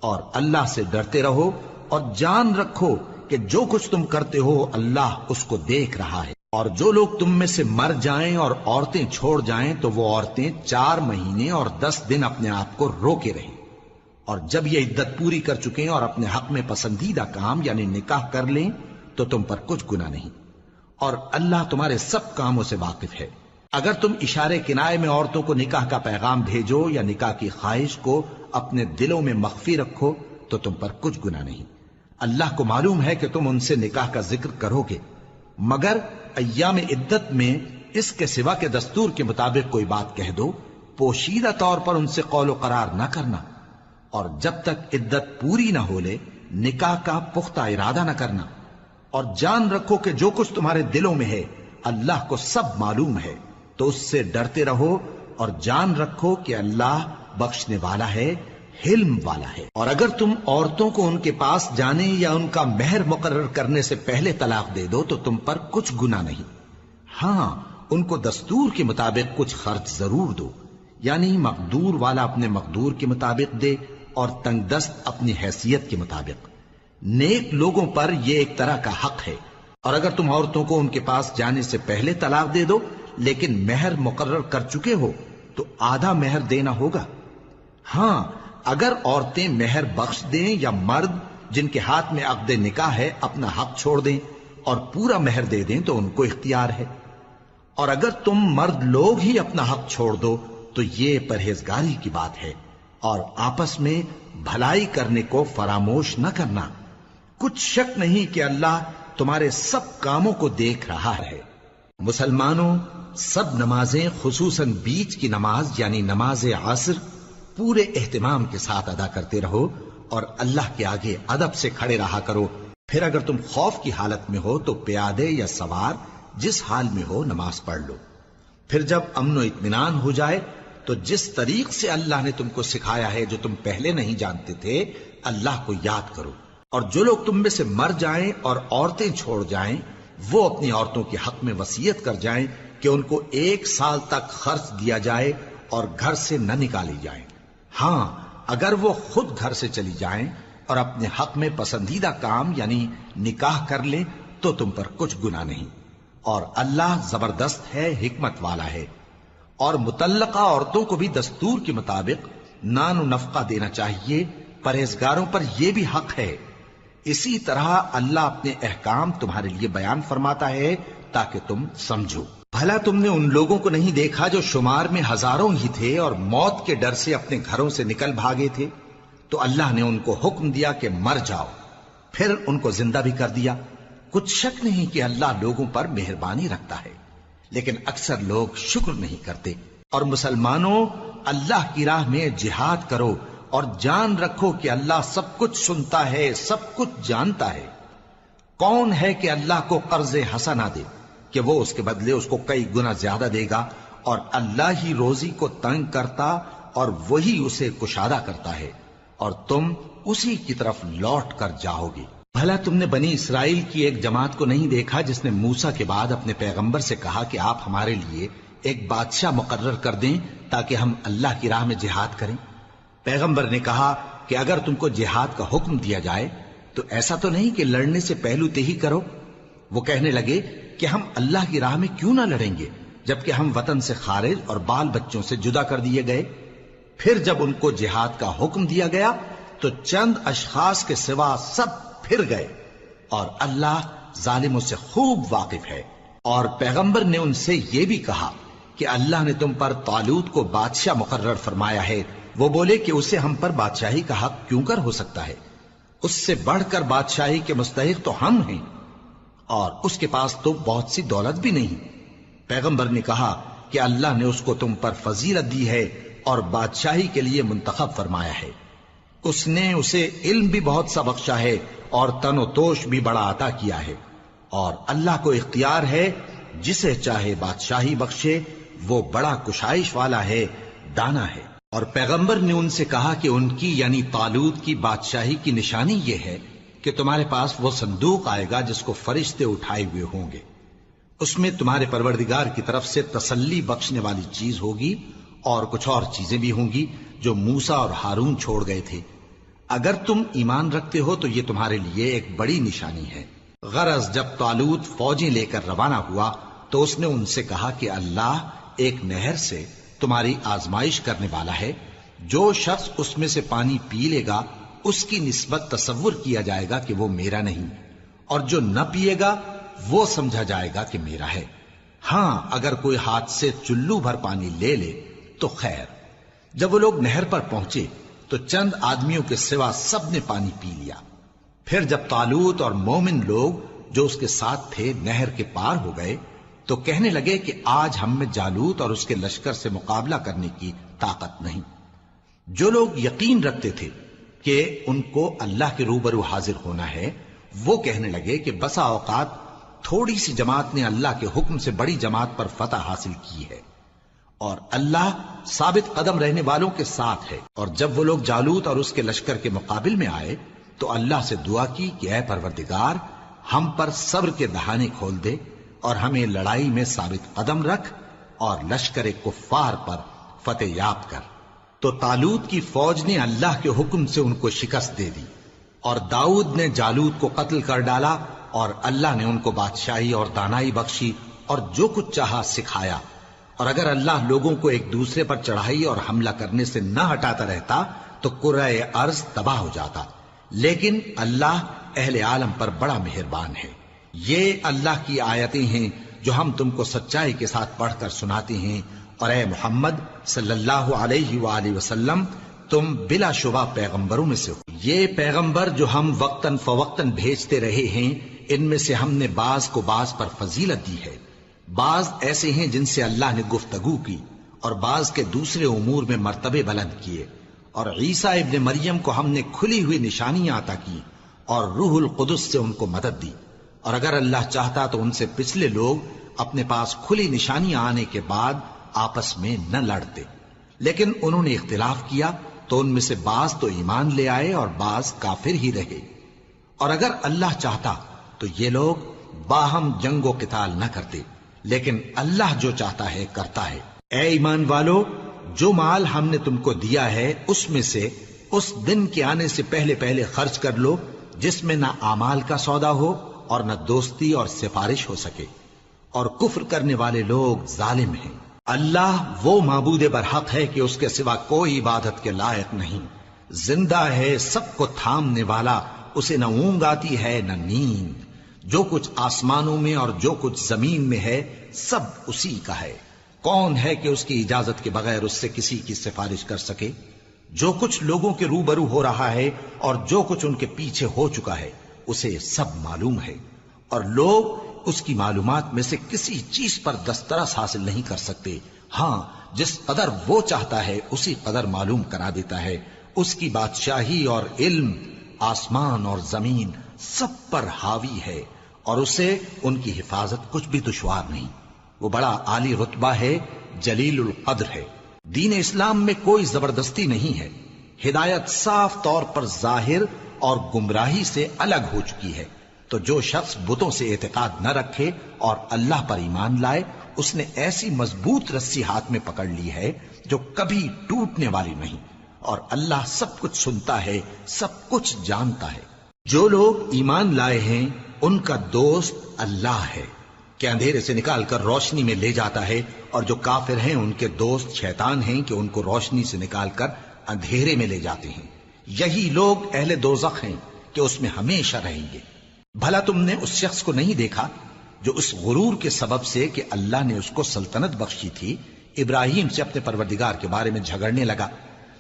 A: اور اللہ سے ڈرتے رہو اور جان رکھو کہ جو کچھ تم کرتے ہو اللہ اس کو دیکھ رہا ہے۔ اور جو لوگ تم میں سے مر جائیں اور عورتیں چھوڑ جائیں تو وہ عورتیں 4 مہینے اور 10 دن اپنے آپ کو روکے رہیں، اور جب یہ عدت پوری کر چکیں اور اپنے حق میں پسندیدہ کام یعنی نکاح کر لیں تو تم پر کچھ گناہ نہیں، اور اللہ تمہارے سب کاموں سے واقف ہے۔ اگر تم اشارے کنائے میں عورتوں کو نکاح کا پیغام بھیجو یا نکاح کی خواہش کو اپنے دلوں میں مخفی رکھو تو تم پر کچھ گناہ نہیں۔ اللہ کو معلوم ہے کہ تم ان سے نکاح کا ذکر کرو گے، مگر ایام عدت میں اس کے سوا کے دستور کے مطابق کوئی بات کہہ دو، پوشیدہ طور پر ان سے قول و قرار نہ کرنا، اور جب تک عدت پوری نہ ہو لے نکاح کا پختہ ارادہ نہ کرنا، اور جان رکھو کہ جو کچھ تمہارے دلوں میں ہے اللہ کو سب معلوم ہے، تو اس سے ڈرتے رہو اور جان رکھو کہ اللہ بخشنے والا ہے، حلم والا ہے۔ اور اگر تم عورتوں کو ان کے پاس جانے یا ان کا مہر مقرر کرنے سے پہلے طلاق دے دو تو تم پر کچھ گناہ نہیں، ہاں ان کو دستور کے مطابق کچھ خرچ ضرور دو، یعنی مقدور والا اپنے مقدور کے مطابق دے اور تنگ دست اپنی حیثیت کے مطابق۔ نیک لوگوں پر یہ ایک طرح کا حق ہے۔ اور اگر تم عورتوں کو ان کے پاس جانے سے پہلے طلاق دے دو لیکن مہر مقرر کر چکے ہو تو آدھا مہر دینا ہوگا، ہاں اگر عورتیں مہر بخش دیں یا مرد جن کے ہاتھ میں عقد نکاح ہے اپنا حق چھوڑ دیں اور پورا مہر دے دیں تو ان کو اختیار ہے۔ اور اگر تم مرد لوگ ہی اپنا حق چھوڑ دو تو یہ پرہیزگاری کی بات ہے، اور آپس میں بھلائی کرنے کو فراموش نہ کرنا۔ کچھ شک نہیں کہ اللہ تمہارے سب کاموں کو دیکھ رہا ہے۔ مسلمانوں، سب نمازیں خصوصاً بیچ کی نماز یعنی نماز عصر پورے اہتمام کے ساتھ ادا کرتے رہو اور اللہ کے آگے ادب سے کھڑے رہا کرو۔ پھر اگر تم خوف کی حالت میں ہو تو پیادے یا سوار جس حال میں ہو نماز پڑھ لو۔ پھر جب امن و اطمینان ہو جائے تو جس طریق سے اللہ نے تم کو سکھایا ہے جو تم پہلے نہیں جانتے تھے اللہ کو یاد کرو۔ اور جو لوگ تم میں سے مر جائیں اور عورتیں چھوڑ جائیں وہ اپنی عورتوں کے حق میں وصیت کر جائیں کہ ان کو 1 سال تک خرچ دیا جائے اور گھر سے نہ نکالی جائیں، ہاں اگر وہ خود گھر سے چلی جائیں اور اپنے حق میں پسندیدہ کام یعنی نکاح کر لیں تو تم پر کچھ گناہ نہیں، اور اللہ زبردست ہے، حکمت والا ہے۔ اور مطلقہ عورتوں کو بھی دستور کے مطابق نان و نفقہ دینا چاہیے، پرہیزگاروں پر یہ بھی حق ہے۔ اسی طرح اللہ اپنے احکام تمہارے لیے بیان فرماتا ہے تاکہ تم سمجھو۔ بھلا تم نے ان لوگوں کو نہیں دیکھا جو شمار میں ہزاروں ہی تھے اور موت کے ڈر سے اپنے گھروں سے نکل بھاگے تھے، تو اللہ نے ان کو حکم دیا کہ مر جاؤ، پھر ان کو زندہ بھی کر دیا۔ کچھ شک نہیں کہ اللہ لوگوں پر مہربانی رکھتا ہے، لیکن اکثر لوگ شکر نہیں کرتے۔ اور مسلمانوں، اللہ کی راہ میں جہاد کرو اور جان رکھو کہ اللہ سب کچھ سنتا ہے، سب کچھ جانتا ہے۔ کون ہے کہ اللہ کو قرض حسنہ دے کہ وہ اس کے بدلے اس کو کئی گنا زیادہ دے گا، اور اللہ ہی روزی کو تنگ کرتا اور وہی اسے کشادہ کرتا ہے، اور تم اسی کی طرف لوٹ کر جاؤ گے۔ بھلا تم نے بنی اسرائیل کی ایک جماعت کو نہیں دیکھا جس نے موسیٰ کے بعد اپنے پیغمبر سے کہا کہ آپ ہمارے لیے ایک بادشاہ مقرر کر دیں تاکہ ہم اللہ کی راہ میں جہاد کریں؟ پیغمبر نے کہا کہ اگر تم کو جہاد کا حکم دیا جائے تو ایسا تو نہیں کہ لڑنے سے پہلو تہی کرو۔ وہ کہنے لگے کہ ہم اللہ کی راہ میں کیوں نہ لڑیں گے جبکہ ہم وطن سے خارج اور بال بچوں سے جدا کر دیے گئے۔ پھر جب ان کو جہاد کا حکم دیا گیا تو چند اشخاص کے سوا سب پھر گئے، اور اللہ ظالموں سے خوب واقف ہے۔ اور پیغمبر نے ان سے یہ بھی کہا کہ اللہ نے تم پر طالوت کو بادشاہ مقرر فرمایا ہے
B: وہ بولے کہ اسے ہم پر بادشاہی کا حق کیوں کر ہو سکتا ہے؟ اس سے بڑھ کر بادشاہی کے مستحق تو ہم ہیں، اور اس کے پاس تو بہت سی دولت بھی نہیں۔ پیغمبر نے کہا کہ اللہ نے اس کو تم پر فضیلت دی ہے اور بادشاہی کے لیے منتخب فرمایا ہے۔ اس نے اسے علم بھی بہت سا بخشا ہے اور تن و توش بھی بڑا عطا کیا ہے، اور اللہ کو اختیار ہے جسے چاہے بادشاہی بخشے، وہ بڑا کشائش والا ہے، دانا ہے۔ اور پیغمبر نے ان سے کہا کہ ان کی یعنی طالوت کی بادشاہی کی نشانی یہ ہے کہ تمہارے پاس وہ صندوق آئے گا جس کو فرشتے اٹھائے ہوئے ہوں گے، اس میں تمہارے پروردگار کی طرف سے تسلی بخشنے والی چیز ہوگی اور کچھ اور چیزیں بھی ہوں گی جو موسیٰ اور ہارون چھوڑ گئے تھے۔ اگر تم ایمان رکھتے ہو تو یہ تمہارے لیے ایک بڑی نشانی ہے۔ غرض جب طالوت فوجیں لے کر روانہ ہوا تو اس نے ان سے کہا کہ اللہ ایک نہر سے تمہاری آزمائش کرنے والا ہے، جو شخص اس میں سے پانی پی لے گا اس کی نسبت تصور کیا جائے گا کہ وہ میرا نہیں، اور جو نہ پیے گا وہ سمجھا جائے گا کہ میرا ہے۔ ہاں اگر کوئی ہاتھ سے چلو بھر پانی لے لے تو خیر۔ جب وہ لوگ نہر پر پہنچے تو چند آدمیوں کے سوا سب نے پانی پی لیا۔ پھر جب طالوت اور مومن لوگ جو اس کے ساتھ تھے نہر کے پار ہو گئے تو کہنے لگے کہ آج ہم میں جالوت اور اس کے لشکر سے مقابلہ کرنے کی طاقت نہیں۔ جو لوگ یقین رکھتے تھے کہ ان کو اللہ کے روبرو حاضر ہونا ہے، وہ کہنے لگے کہ بسا اوقات تھوڑی سی جماعت نے اللہ کے حکم سے بڑی جماعت پر فتح حاصل کی ہے، اور اللہ ثابت قدم رہنے والوں کے ساتھ ہے۔ اور جب وہ لوگ جالوت اور اس کے لشکر کے مقابل میں آئے تو اللہ سے دعا کی کہ اے پروردگار، ہم پر صبر کے دہانے کھول دے اور ہمیں لڑائی میں ثابت قدم رکھ اور لشکر کفار پر فتح یاب کر۔ تو طالوت کی فوج نے اللہ کے حکم سے ان کو شکست دے دی، اور داؤد نے جالوت کو قتل کر ڈالا، اور اللہ نے ان کو بادشاہی اور دانائی بخشی اور جو کچھ چاہا سکھایا۔ اور اگر اللہ لوگوں کو ایک دوسرے پر چڑھائی اور حملہ کرنے سے نہ ہٹاتا رہتا تو کرۂ ارض تباہ ہو جاتا، لیکن اللہ اہل عالم پر بڑا مہربان ہے۔ یہ اللہ کی آیتیں ہیں جو ہم تم کو سچائی کے ساتھ پڑھ کر سناتے ہیں، اور اے محمد صلی اللہ علیہ وآلہ وسلم تم بلا شبہ پیغمبروں میں سے ہو۔ یہ پیغمبر جو ہم وقتاً فوقتاً بھیجتے رہے ہیں، ان میں سے ہم نے بعض کو بعض پر فضیلت دی ہے۔ بعض ایسے ہیں جن سے اللہ نے گفتگو کی، اور بعض کے دوسرے امور میں مرتبے بلند کیے، اور عیسیٰ ابن مریم کو ہم نے کھلی ہوئی نشانیاں عطا کی اور روح القدس سے ان کو مدد دی۔ اور اگر اللہ چاہتا تو ان سے پچھلے لوگ اپنے پاس کھلی نشانیاں آنے کے بعد آپس میں نہ لڑتے، لیکن انہوں نے اختلاف کیا تو ان میں سے بعض تو ایمان لے آئے اور بعض کافر ہی رہے۔ اور اگر اللہ چاہتا تو یہ لوگ باہم جنگ و قتال نہ کرتے، لیکن اللہ جو چاہتا ہے کرتا ہے۔ اے ایمان والو، جو مال ہم نے تم کو دیا ہے اس میں سے اس دن کے آنے سے پہلے پہلے خرچ کر لو جس میں نہ اعمال کا سودا ہو اور نہ دوستی اور سفارش ہو سکے، اور کفر کرنے والے لوگ ظالم ہیں۔ اللہ وہ معبود برحق ہے کہ اس کے سوا کوئی عبادت کے لائق نہیں، زندہ ہے، سب کو تھامنے والا، اسے نہ اونگ آتی ہے نہ نیند۔ جو کچھ آسمانوں میں اور جو کچھ زمین میں ہے سب اسی کا ہے۔ کون ہے کہ اس کی اجازت کے بغیر اس سے کسی کی سفارش کر سکے؟ جو کچھ لوگوں کے روبرو ہو رہا ہے اور جو کچھ ان کے پیچھے ہو چکا ہے اسے سب معلوم ہے، اور لوگ اس کی معلومات میں سے کسی چیز پر دسترس حاصل نہیں کر سکتے۔ ہاں جس قدر وہ چاہتا ہے اسی قدر معلوم کرا دیتا ہے۔ اس کی بادشاہی اور علم آسمان اور زمین سب پر حاوی ہے، اور اسے ان کی حفاظت کچھ بھی دشوار نہیں۔ وہ بڑا عالی رتبہ ہے، جلیل القدر ہے۔ دین اسلام میں کوئی زبردستی نہیں ہے، ہدایت صاف طور پر ظاہر اور گمراہی سے الگ ہو چکی ہے۔ تو جو شخص بتوں سے اعتقاد نہ رکھے اور اللہ پر ایمان لائے، اس نے ایسی مضبوط رسی ہاتھ میں پکڑ لی ہے جو کبھی ٹوٹنے والی نہیں، اور اللہ سب کچھ سنتا ہے، سب کچھ جانتا ہے۔ جو لوگ ایمان لائے ہیں ان کا دوست اللہ ہے کہ اندھیرے سے نکال کر روشنی میں لے جاتا ہے، اور جو کافر ہیں ان کے دوست شیطان ہیں کہ ان کو روشنی سے نکال کر اندھیرے میں لے جاتے ہیں۔ یہی لوگ اہل دوزخ ہیں کہ اس میں ہمیشہ رہیں گے۔ بھلا تم نے اس شخص کو نہیں دیکھا جو اس غرور کے سبب سے کہ اللہ نے اس کو سلطنت بخشی تھی ابراہیم سے اپنے پروردگار کے بارے میں جھگڑنے لگا؟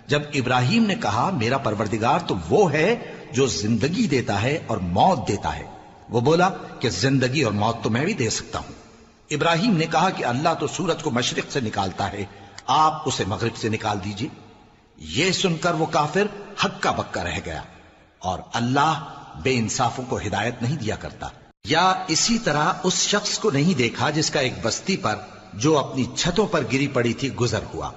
B: جب ابراہیم نے کہا میرا پروردگار تو وہ ہے جو زندگی دیتا ہے اور موت دیتا ہے، وہ بولا کہ زندگی اور موت تو میں بھی دے سکتا ہوں۔ ابراہیم نے کہا کہ اللہ تو سورج کو مشرق سے نکالتا ہے، آپ اسے مغرب سے نکال دیجئے۔ یہ سن کر وہ کافر ہکا بکا رہ گیا، اور اللہ بے انصافوں کو ہدایت نہیں دیا کرتا۔ یا اسی طرح اس شخص کو نہیں دیکھا جس کا ایک بستی پر جو اپنی چھتوں پر گری پڑی تھی گزر ہوا،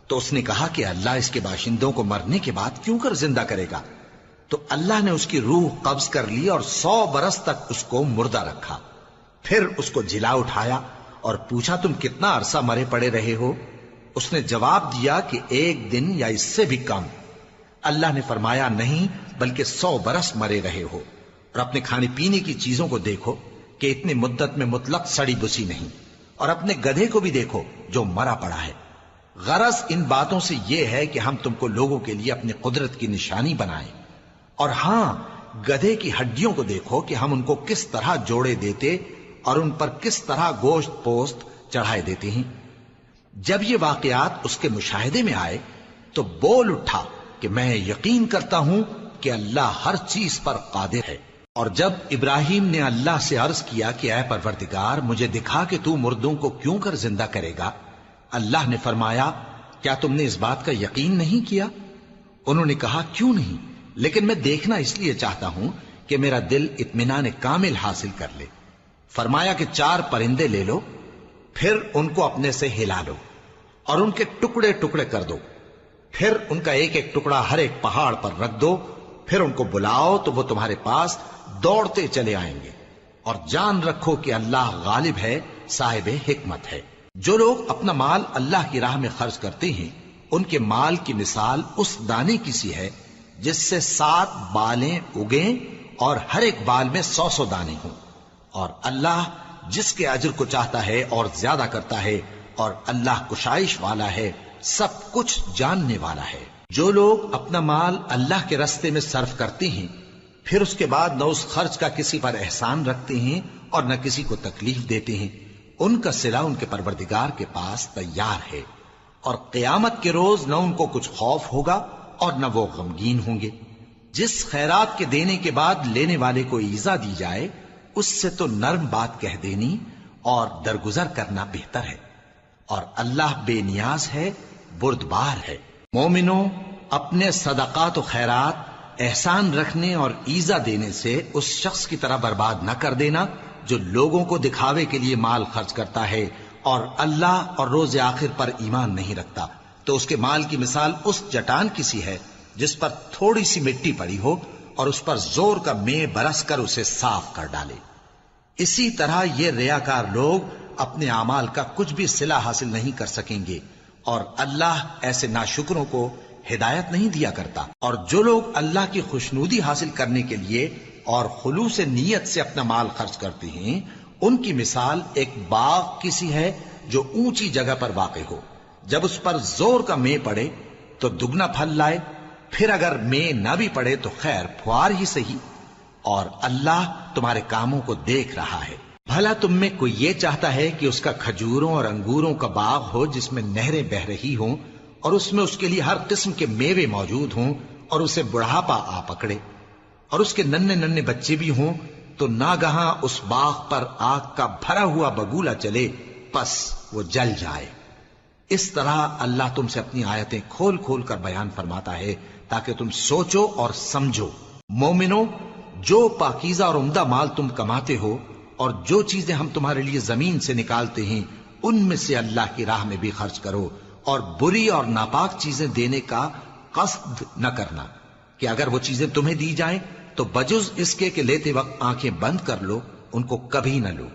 B: تو اس نے کہا کہ اللہ اس کے باشندوں کو مرنے کے بعد کیوں کر زندہ کرے گا؟ تو اللہ نے اس کی روح قبض کر لی اور 100 برس تک اس کو مردہ رکھا، پھر اس کو جلا اٹھایا اور پوچھا تم کتنا عرصہ مرے پڑے رہے ہو؟ اس نے جواب دیا کہ 1 دن یا اس سے بھی کم۔ اللہ نے فرمایا نہیں بلکہ 100 برس مرے رہے ہو، اور اپنے کھانے پینے کی چیزوں کو دیکھو کہ اتنی مدت میں مطلق سڑی بسی نہیں، اور اپنے گدھے کو بھی دیکھو جو مرا پڑا ہے۔ غرض ان باتوں سے یہ ہے کہ ہم تم کو لوگوں کے لیے اپنی قدرت کی نشانی بنائیں، اور ہاں گدھے کی ہڈیوں کو دیکھو کہ ہم ان کو کس طرح جوڑے دیتے اور ان پر کس طرح گوشت پوست چڑھائے دیتے ہیں۔ جب یہ واقعات اس کے مشاہدے میں آئے تو بول اٹھا کہ میں یقین کرتا ہوں کہ اللہ ہر چیز پر قادر ہے۔ اور جب ابراہیم نے اللہ سے عرض کیا کہ اے پروردگار مجھے دکھا کہ تو مردوں کو کیوں کر زندہ کرے گا، اللہ نے فرمایا کیا تم نے اس بات کا یقین نہیں کیا؟ انہوں نے کہا کیوں نہیں، لیکن میں دیکھنا اس لیے چاہتا ہوں کہ میرا دل اطمینان کامل حاصل کر لے۔ فرمایا کہ 4 پرندے لے لو، پھر ان کو اپنے سے ہلا لو اور ان کے ٹکڑے ٹکڑے کر دو، پھر ان کا ایک ایک ٹکڑا ہر ایک پہاڑ پر رکھ دو، پھر ان کو بلاؤ تو وہ تمہارے پاس دوڑتے چلے آئیں گے، اور جان رکھو کہ اللہ غالب ہے، صاحب حکمت ہے۔ جو لوگ اپنا مال اللہ کی راہ میں خرچ کرتے ہیں ان کے مال کی مثال اس دانے کی سی ہے جس سے 7 بالیں اگیں اور ہر ایک بال میں 100 دانے ہوں، اور اللہ جس کے اجر کو چاہتا ہے اور زیادہ کرتا ہے، اور اللہ کشائش والا ہے، سب کچھ جاننے والا ہے۔ جو لوگ اپنا مال اللہ کے راستے میں صرف کرتے ہیں پھر اس کے بعد نہ اس خرچ کا کسی پر احسان رکھتے ہیں اور نہ کسی کو تکلیف دیتے ہیں، ان کا صلہ ان کے پروردگار کے پاس تیار ہے، اور قیامت کے روز نہ ان کو کچھ خوف ہوگا اور نہ وہ غمگین ہوں گے۔ جس خیرات کے دینے کے بعد لینے والے کو ایذا دی جائے اس سے تو نرم بات کہہ دینی اور درگزر کرنا بہتر ہے، اور اللہ بے نیاز ہے، بردبار ہے۔ مومنوں، اپنے صدقات و خیرات احسان رکھنے اور ایذا دینے سے اس شخص کی طرح برباد نہ کر دینا جو لوگوں کو دکھاوے کے لیے مال خرچ کرتا ہے اور اللہ اور روز آخر پر ایمان نہیں رکھتا، تو اس کے مال کی مثال اس چٹان کی سی ہے جس پر تھوڑی سی مٹی پڑی ہو اور اس پر زور کا مے برس کر اسے صاف کر ڈالے۔ اسی طرح یہ ریاکار لوگ اپنے اعمال کا کچھ بھی صلہ حاصل نہیں کر سکیں گے، اور اللہ ایسے ناشکروں کو ہدایت نہیں دیا کرتا۔ اور جو لوگ اللہ کی خوشنودی حاصل کرنے کے لیے اور خلوص نیت سے اپنا مال خرچ کرتے ہیں ان کی مثال ایک باغ کی سی ہے جو اونچی جگہ پر واقع ہو، جب اس پر زور کا مے پڑے تو دگنا پھل لائے، پھر اگر مے نہ بھی پڑے تو خیر پھوار ہی صحیح، اور اللہ تمہارے کاموں کو دیکھ رہا ہے۔ بھلا تم میں کوئی یہ چاہتا ہے کہ اس کا کھجوروں اور انگوروں کا باغ ہو جس میں نہریں بہ رہی ہوں اور اس میں اس کے لیے ہر قسم کے میوے موجود ہوں، اور اسے بڑھاپا آ پکڑے اور اس کے ننھے ننھے بچے بھی ہوں، تو ناگہاں اس باغ پر آگ کا بھرا ہوا بگولا چلے، پس وہ جل جائے۔ اس طرح اللہ تم سے اپنی آیتیں کھول کھول کر بیان فرماتا ہے تاکہ تم سوچو اور سمجھو۔ مومنو، جو پاکیزہ اور عمدہ مال تم کماتے ہو اور جو چیزیں ہم تمہارے لیے زمین سے نکالتے ہیں ان میں سے اللہ کی راہ میں بھی خرچ کرو، اور بری اور ناپاک چیزیں دینے کا قصد نہ کرنا کہ اگر وہ چیزیں تمہیں دی جائیں تو بجز اس کے کہ لیتے وقت آنکھیں بند کر لو ان کو کبھی نہ لو،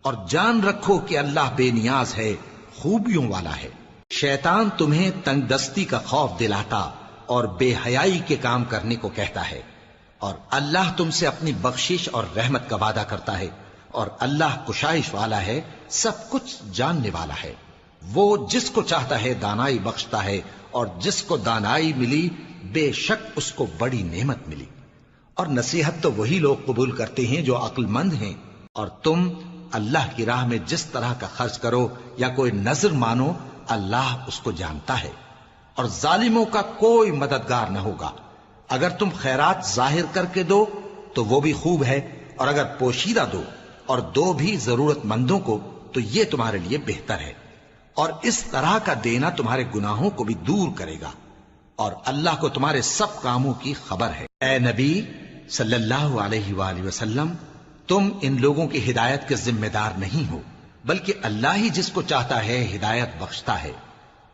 B: اور جان رکھو کہ اللہ بے نیاز ہے، خوبیوں والا ہے۔ شیطان تمہیں تنگ دستی کا خوف دلاتا اور بے حیائی کے کام کرنے کو کہتا ہے، اور اللہ تم سے اپنی بخشش اور رحمت کا وعدہ کرتا ہے، اور اللہ کشائش والا ہے، سب کچھ جاننے والا ہے۔ وہ جس کو چاہتا ہے دانائی بخشتا ہے، اور جس کو دانائی ملی بے شک اس کو بڑی نعمت ملی۔ اور نصیحت تو وہی لوگ قبول کرتے ہیں جو عقل مند ہیں، اور تم اللہ کی راہ میں جس طرح کا خرچ کرو یا کوئی نذر مانو اللہ اس کو جانتا ہے۔ اور ظالموں کا کوئی مددگار نہ ہوگا۔ اگر تم خیرات ظاہر کر کے دو تو وہ بھی خوب ہے، اور اگر پوشیدہ دو اور دو بھی ضرورت مندوں کو تو یہ تمہارے لیے بہتر ہے، اور اس طرح کا دینا تمہارے گناہوں کو بھی دور کرے گا، اور اللہ کو تمہارے سب کاموں کی خبر ہے۔ اے نبی صلی اللہ علیہ وآلہ وسلم، تم ان لوگوں کی ہدایت کے ذمہ دار نہیں ہو، بلکہ اللہ ہی جس کو چاہتا ہے ہدایت بخشتا ہے۔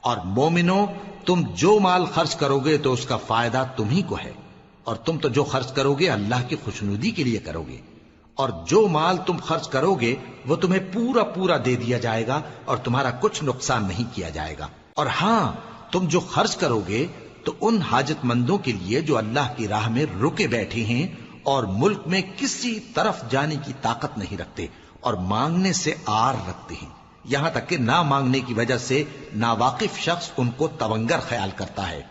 B: اور مومنو، تم جو مال خرچ کرو گے تو اس کا فائدہ تمہیں کو ہے، اور تم تو جو خرچ کرو گے اللہ کی خوشنودی کے لیے کرو گے، اور جو مال تم خرچ کرو گے وہ تمہیں پورا پورا دے دیا جائے گا اور تمہارا کچھ نقصان نہیں کیا جائے گا۔ اور ہاں، تم جو خرچ کرو گے تو ان حاجت مندوں کے لیے جو اللہ کی راہ میں رکے بیٹھے ہیں اور ملک میں کسی طرف جانے کی طاقت نہیں رکھتے اور مانگنے سے آر رکھتے ہیں، یہاں تک کہ نہ مانگنے کی وجہ سے ناواقف شخص ان کو تونگر خیال کرتا ہے،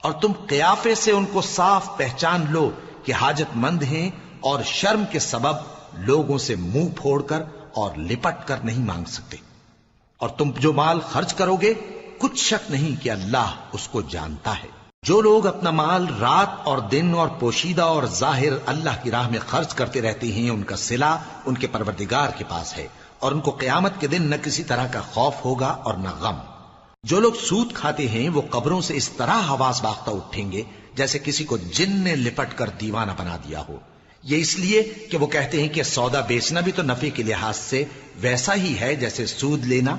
B: اور تم قیافے سے ان کو صاف پہچان لو کہ حاجت مند ہیں، اور شرم کے سبب لوگوں سے منہ پھوڑ کر اور لپٹ کر نہیں مانگ سکتے۔ اور تم جو مال خرچ کرو گے کچھ شک نہیں کہ اللہ اس کو جانتا ہے۔ جو لوگ اپنا مال رات اور دن اور پوشیدہ اور ظاہر اللہ کی راہ میں خرچ کرتے رہتے ہیں، ان کا صلہ ان کے پروردگار کے پاس ہے، اور ان کو قیامت کے دن نہ کسی طرح کا خوف ہوگا اور نہ غم۔ جو لوگ سود کھاتے ہیں وہ قبروں سے اس طرح حواس باختہ اٹھیں گے جیسے کسی کو جن نے لپٹ کر دیوانہ بنا دیا ہو، یہ اس لیے کہ وہ کہتے ہیں کہ سودا بیچنا بھی تو نفع کے لحاظ سے ویسا ہی ہے جیسے سود لینا،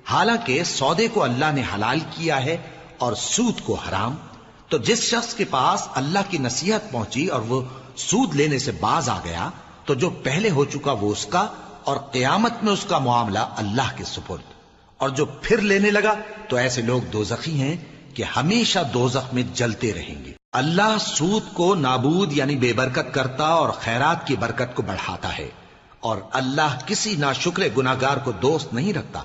B: حالانکہ سودے کو اللہ نے حلال کیا ہے اور سود کو حرام۔ تو جس شخص کے پاس اللہ کی نصیحت پہنچی اور وہ سود لینے سے باز آ گیا تو جو پہلے ہو چکا وہ اس کا، اور قیامت میں اس کا معاملہ اللہ کے سپرد۔ اور جو پھر لینے لگا تو ایسے لوگ دوزخی ہیں کہ ہمیشہ دوزخ میں جلتے رہیں گے۔ اللہ سود کو نابود یعنی بے برکت کرتا اور خیرات کی برکت کو بڑھاتا ہے، اور اللہ کسی ناشکر گناہگار کو دوست نہیں رکھتا۔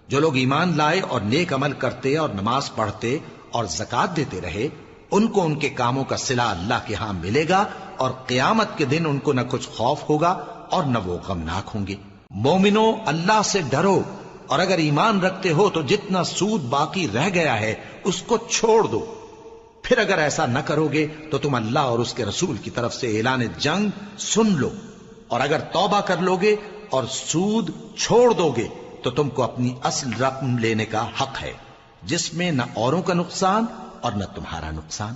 B: جو لوگ ایمان لائے اور نیک عمل کرتے اور نماز پڑھتے اور زکوٰۃ دیتے رہے، ان کو ان کے کاموں کا صلہ اللہ کے ہاں ملے گا، اور قیامت کے دن ان کو نہ کچھ خوف ہوگا اور نہ وہ غمناک ہوں گے۔ مومنو، اللہ سے ڈرو، اور اگر ایمان رکھتے ہو تو جتنا سود باقی رہ گیا ہے اس کو چھوڑ دو۔ پھر اگر ایسا نہ کرو گے تو تم اللہ اور اس کے رسول کی طرف سے اعلان جنگ سن لو، اور اگر توبہ کر لو گے اور سود چھوڑ دو گے تو تم کو اپنی اصل رقم لینے کا حق ہے، جس میں نہ اوروں کا نقصان اور نہ تمہارا نقصان۔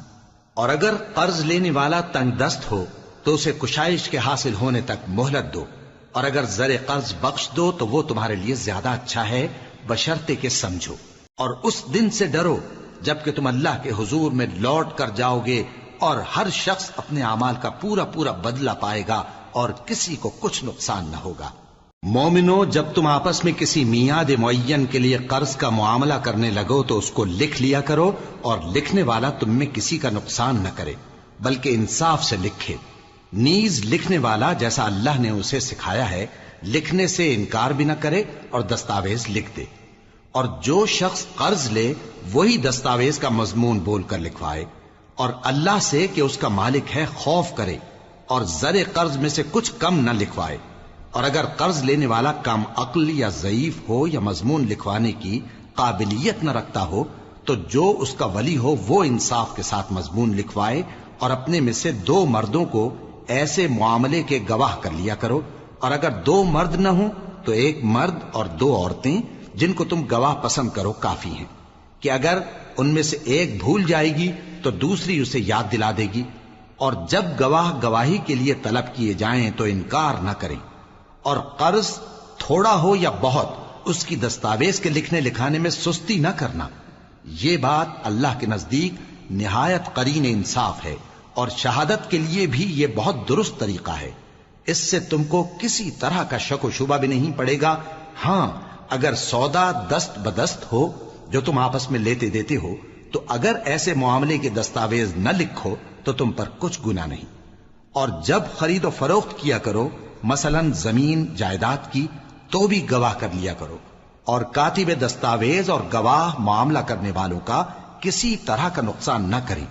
B: اور اگر قرض لینے والا تنگ دست ہو تو اسے کشائش کے حاصل ہونے تک مہلت دو، اور اگر زر قرض بخش دو تو وہ تمہارے لیے زیادہ اچھا ہے، بشرطے کہ سمجھو۔ اور اس دن سے ڈرو جبکہ تم اللہ کے حضور میں لوٹ کر جاؤ گے، اور ہر شخص اپنے اعمال کا پورا پورا بدلہ پائے گا اور کسی کو کچھ نقصان نہ ہوگا۔ مومنو، جب تم آپس میں کسی میعاد معین کے لیے قرض کا معاملہ کرنے لگو تو اس کو لکھ لیا کرو، اور لکھنے والا تم میں کسی کا نقصان نہ کرے بلکہ انصاف سے لکھے۔ نیز لکھنے والا جیسا اللہ نے اسے سکھایا ہے لکھنے سے انکار بھی نہ کرے اور دستاویز لکھ دے، اور جو شخص قرض لے وہی دستاویز کا مضمون بول کر لکھوائے، اور اللہ سے کہ اس کا مالک ہے خوف کرے، اور زر قرض میں سے کچھ کم نہ لکھوائے۔ اور اگر قرض لینے والا کم عقل یا ضعیف ہو یا مضمون لکھوانے کی قابلیت نہ رکھتا ہو تو جو اس کا ولی ہو وہ انصاف کے ساتھ مضمون لکھوائے، اور اپنے میں سے 2 مردوں کو ایسے معاملے کے گواہ کر لیا کرو، اور اگر 2 مرد نہ ہوں تو 1 مرد اور 2 عورتیں جن کو تم گواہ پسند کرو کافی ہیں، کہ اگر ان میں سے ایک بھول جائے گی تو دوسری اسے یاد دلا دے گی۔ اور جب گواہ گواہی کے لیے طلب کیے جائیں تو انکار نہ کریں، اور قرض تھوڑا ہو یا بہت اس کی دستاویز کے لکھنے لکھانے میں سستی نہ کرنا۔ یہ بات اللہ کے نزدیک نہایت قرین انصاف ہے، اور شہادت کے لیے بھی یہ بہت درست طریقہ ہے۔ اس سے تم کو کسی طرح کا شک و شبہ بھی نہیں پڑے گا۔ ہاں، اگر سودا دست بدست ہو جو تم آپس میں لیتے دیتے ہو تو اگر ایسے معاملے کے دستاویز نہ لکھو تو تم پر کچھ گناہ نہیں۔ اور جب خرید و فروخت کیا کرو، مثلا زمین جائیداد کی، تو بھی گواہ کر لیا کرو، اور کاتب دستاویز اور گواہ معاملہ کرنے والوں کا کسی طرح کا نقصان نہ کریں۔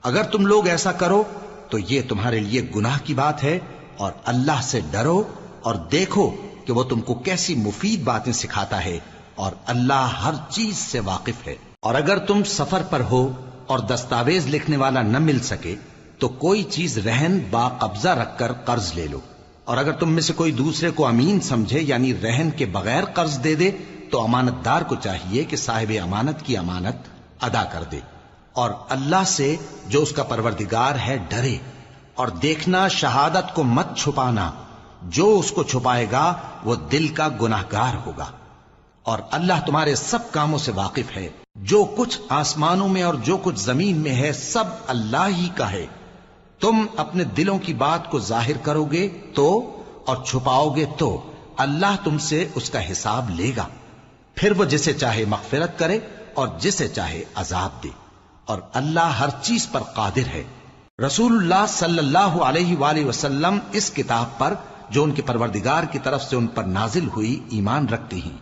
B: اگر تم لوگ ایسا کرو تو یہ تمہارے لیے گناہ کی بات ہے، اور اللہ سے ڈرو اور دیکھو کہ وہ تم کو کیسی مفید باتیں سکھاتا ہے، اور اللہ ہر چیز سے واقف ہے۔
A: اور اگر تم سفر پر ہو اور دستاویز لکھنے والا نہ مل سکے تو کوئی چیز رہن با قبضہ رکھ کر قرض لے لو، اور اگر تم میں سے کوئی دوسرے کو امین سمجھے یعنی رہن کے بغیر قرض دے دے تو امانت دار کو چاہیے کہ صاحب امانت کی امانت ادا کر دے، اور اللہ سے جو اس کا پروردگار ہے ڈرے، اور دیکھنا شہادت کو مت چھپانا، جو اس کو چھپائے گا وہ دل کا گناہگار ہوگا، اور اللہ تمہارے سب کاموں سے واقف ہے، جو کچھ آسمانوں میں اور جو کچھ زمین میں ہے سب اللہ ہی کا ہے۔ تم اپنے دلوں کی بات کو ظاہر کرو گے تو اور چھپاؤ گے تو اللہ تم سے اس کا حساب لے گا، پھر وہ جسے چاہے مغفرت کرے اور جسے چاہے عذاب دے، اور اللہ ہر چیز پر قادر ہے۔ رسول اللہ صلی اللہ علیہ وآلہ وسلم اس کتاب پر جو ان کے پروردگار کی طرف سے ان پر نازل ہوئی ایمان رکھتے ہیں،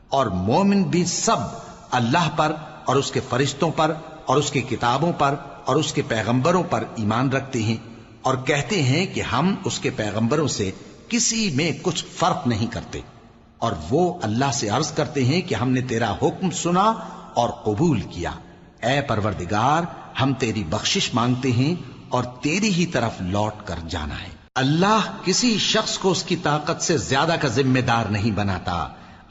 A: اور مومن بھی سب اللہ پر اور اس کے فرشتوں پر اور اس کی کتابوں پر اور اس کے پیغمبروں پر ایمان رکھتے ہیں، اور کہتے ہیں کہ ہم اس کے پیغمبروں سے کسی میں کچھ فرق نہیں کرتے، اور وہ اللہ سے عرض کرتے ہیں کہ ہم نے تیرا حکم سنا اور قبول کیا، اے پروردگار ہم تیری بخشش مانگتے ہیں اور تیری ہی طرف لوٹ کر جانا ہے۔ اللہ کسی شخص کو اس کی طاقت سے زیادہ کا ذمہ دار نہیں بناتا،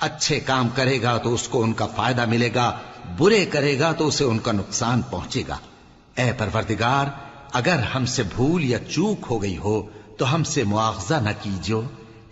A: اچھے کام کرے گا تو اس کو ان کا فائدہ ملے گا، برے کرے گا تو اسے ان کا نقصان پہنچے گا۔ اے پروردگار اگر ہم سے بھول یا چوک ہو گئی ہو تو ہم سے مواخذہ نہ کیجو،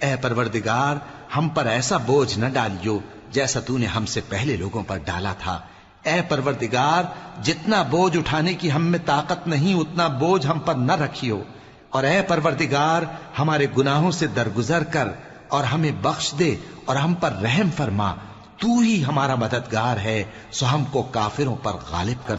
A: اے پروردگار ہم پر ایسا بوجھ نہ ڈالیو جیسا تو نے ہم سے پہلے لوگوں پر ڈالا تھا، اے پروردگار جتنا بوجھ اٹھانے کی ہم میں طاقت نہیں اتنا بوجھ ہم پر نہ رکھیو، اور اے پروردگار ہمارے گناہوں سے درگزر کر اور ہمیں بخش دے اور ہم پر رحم فرما، تو ہی ہمارا مددگار ہے، سو ہم کو کافروں پر غالب کر۔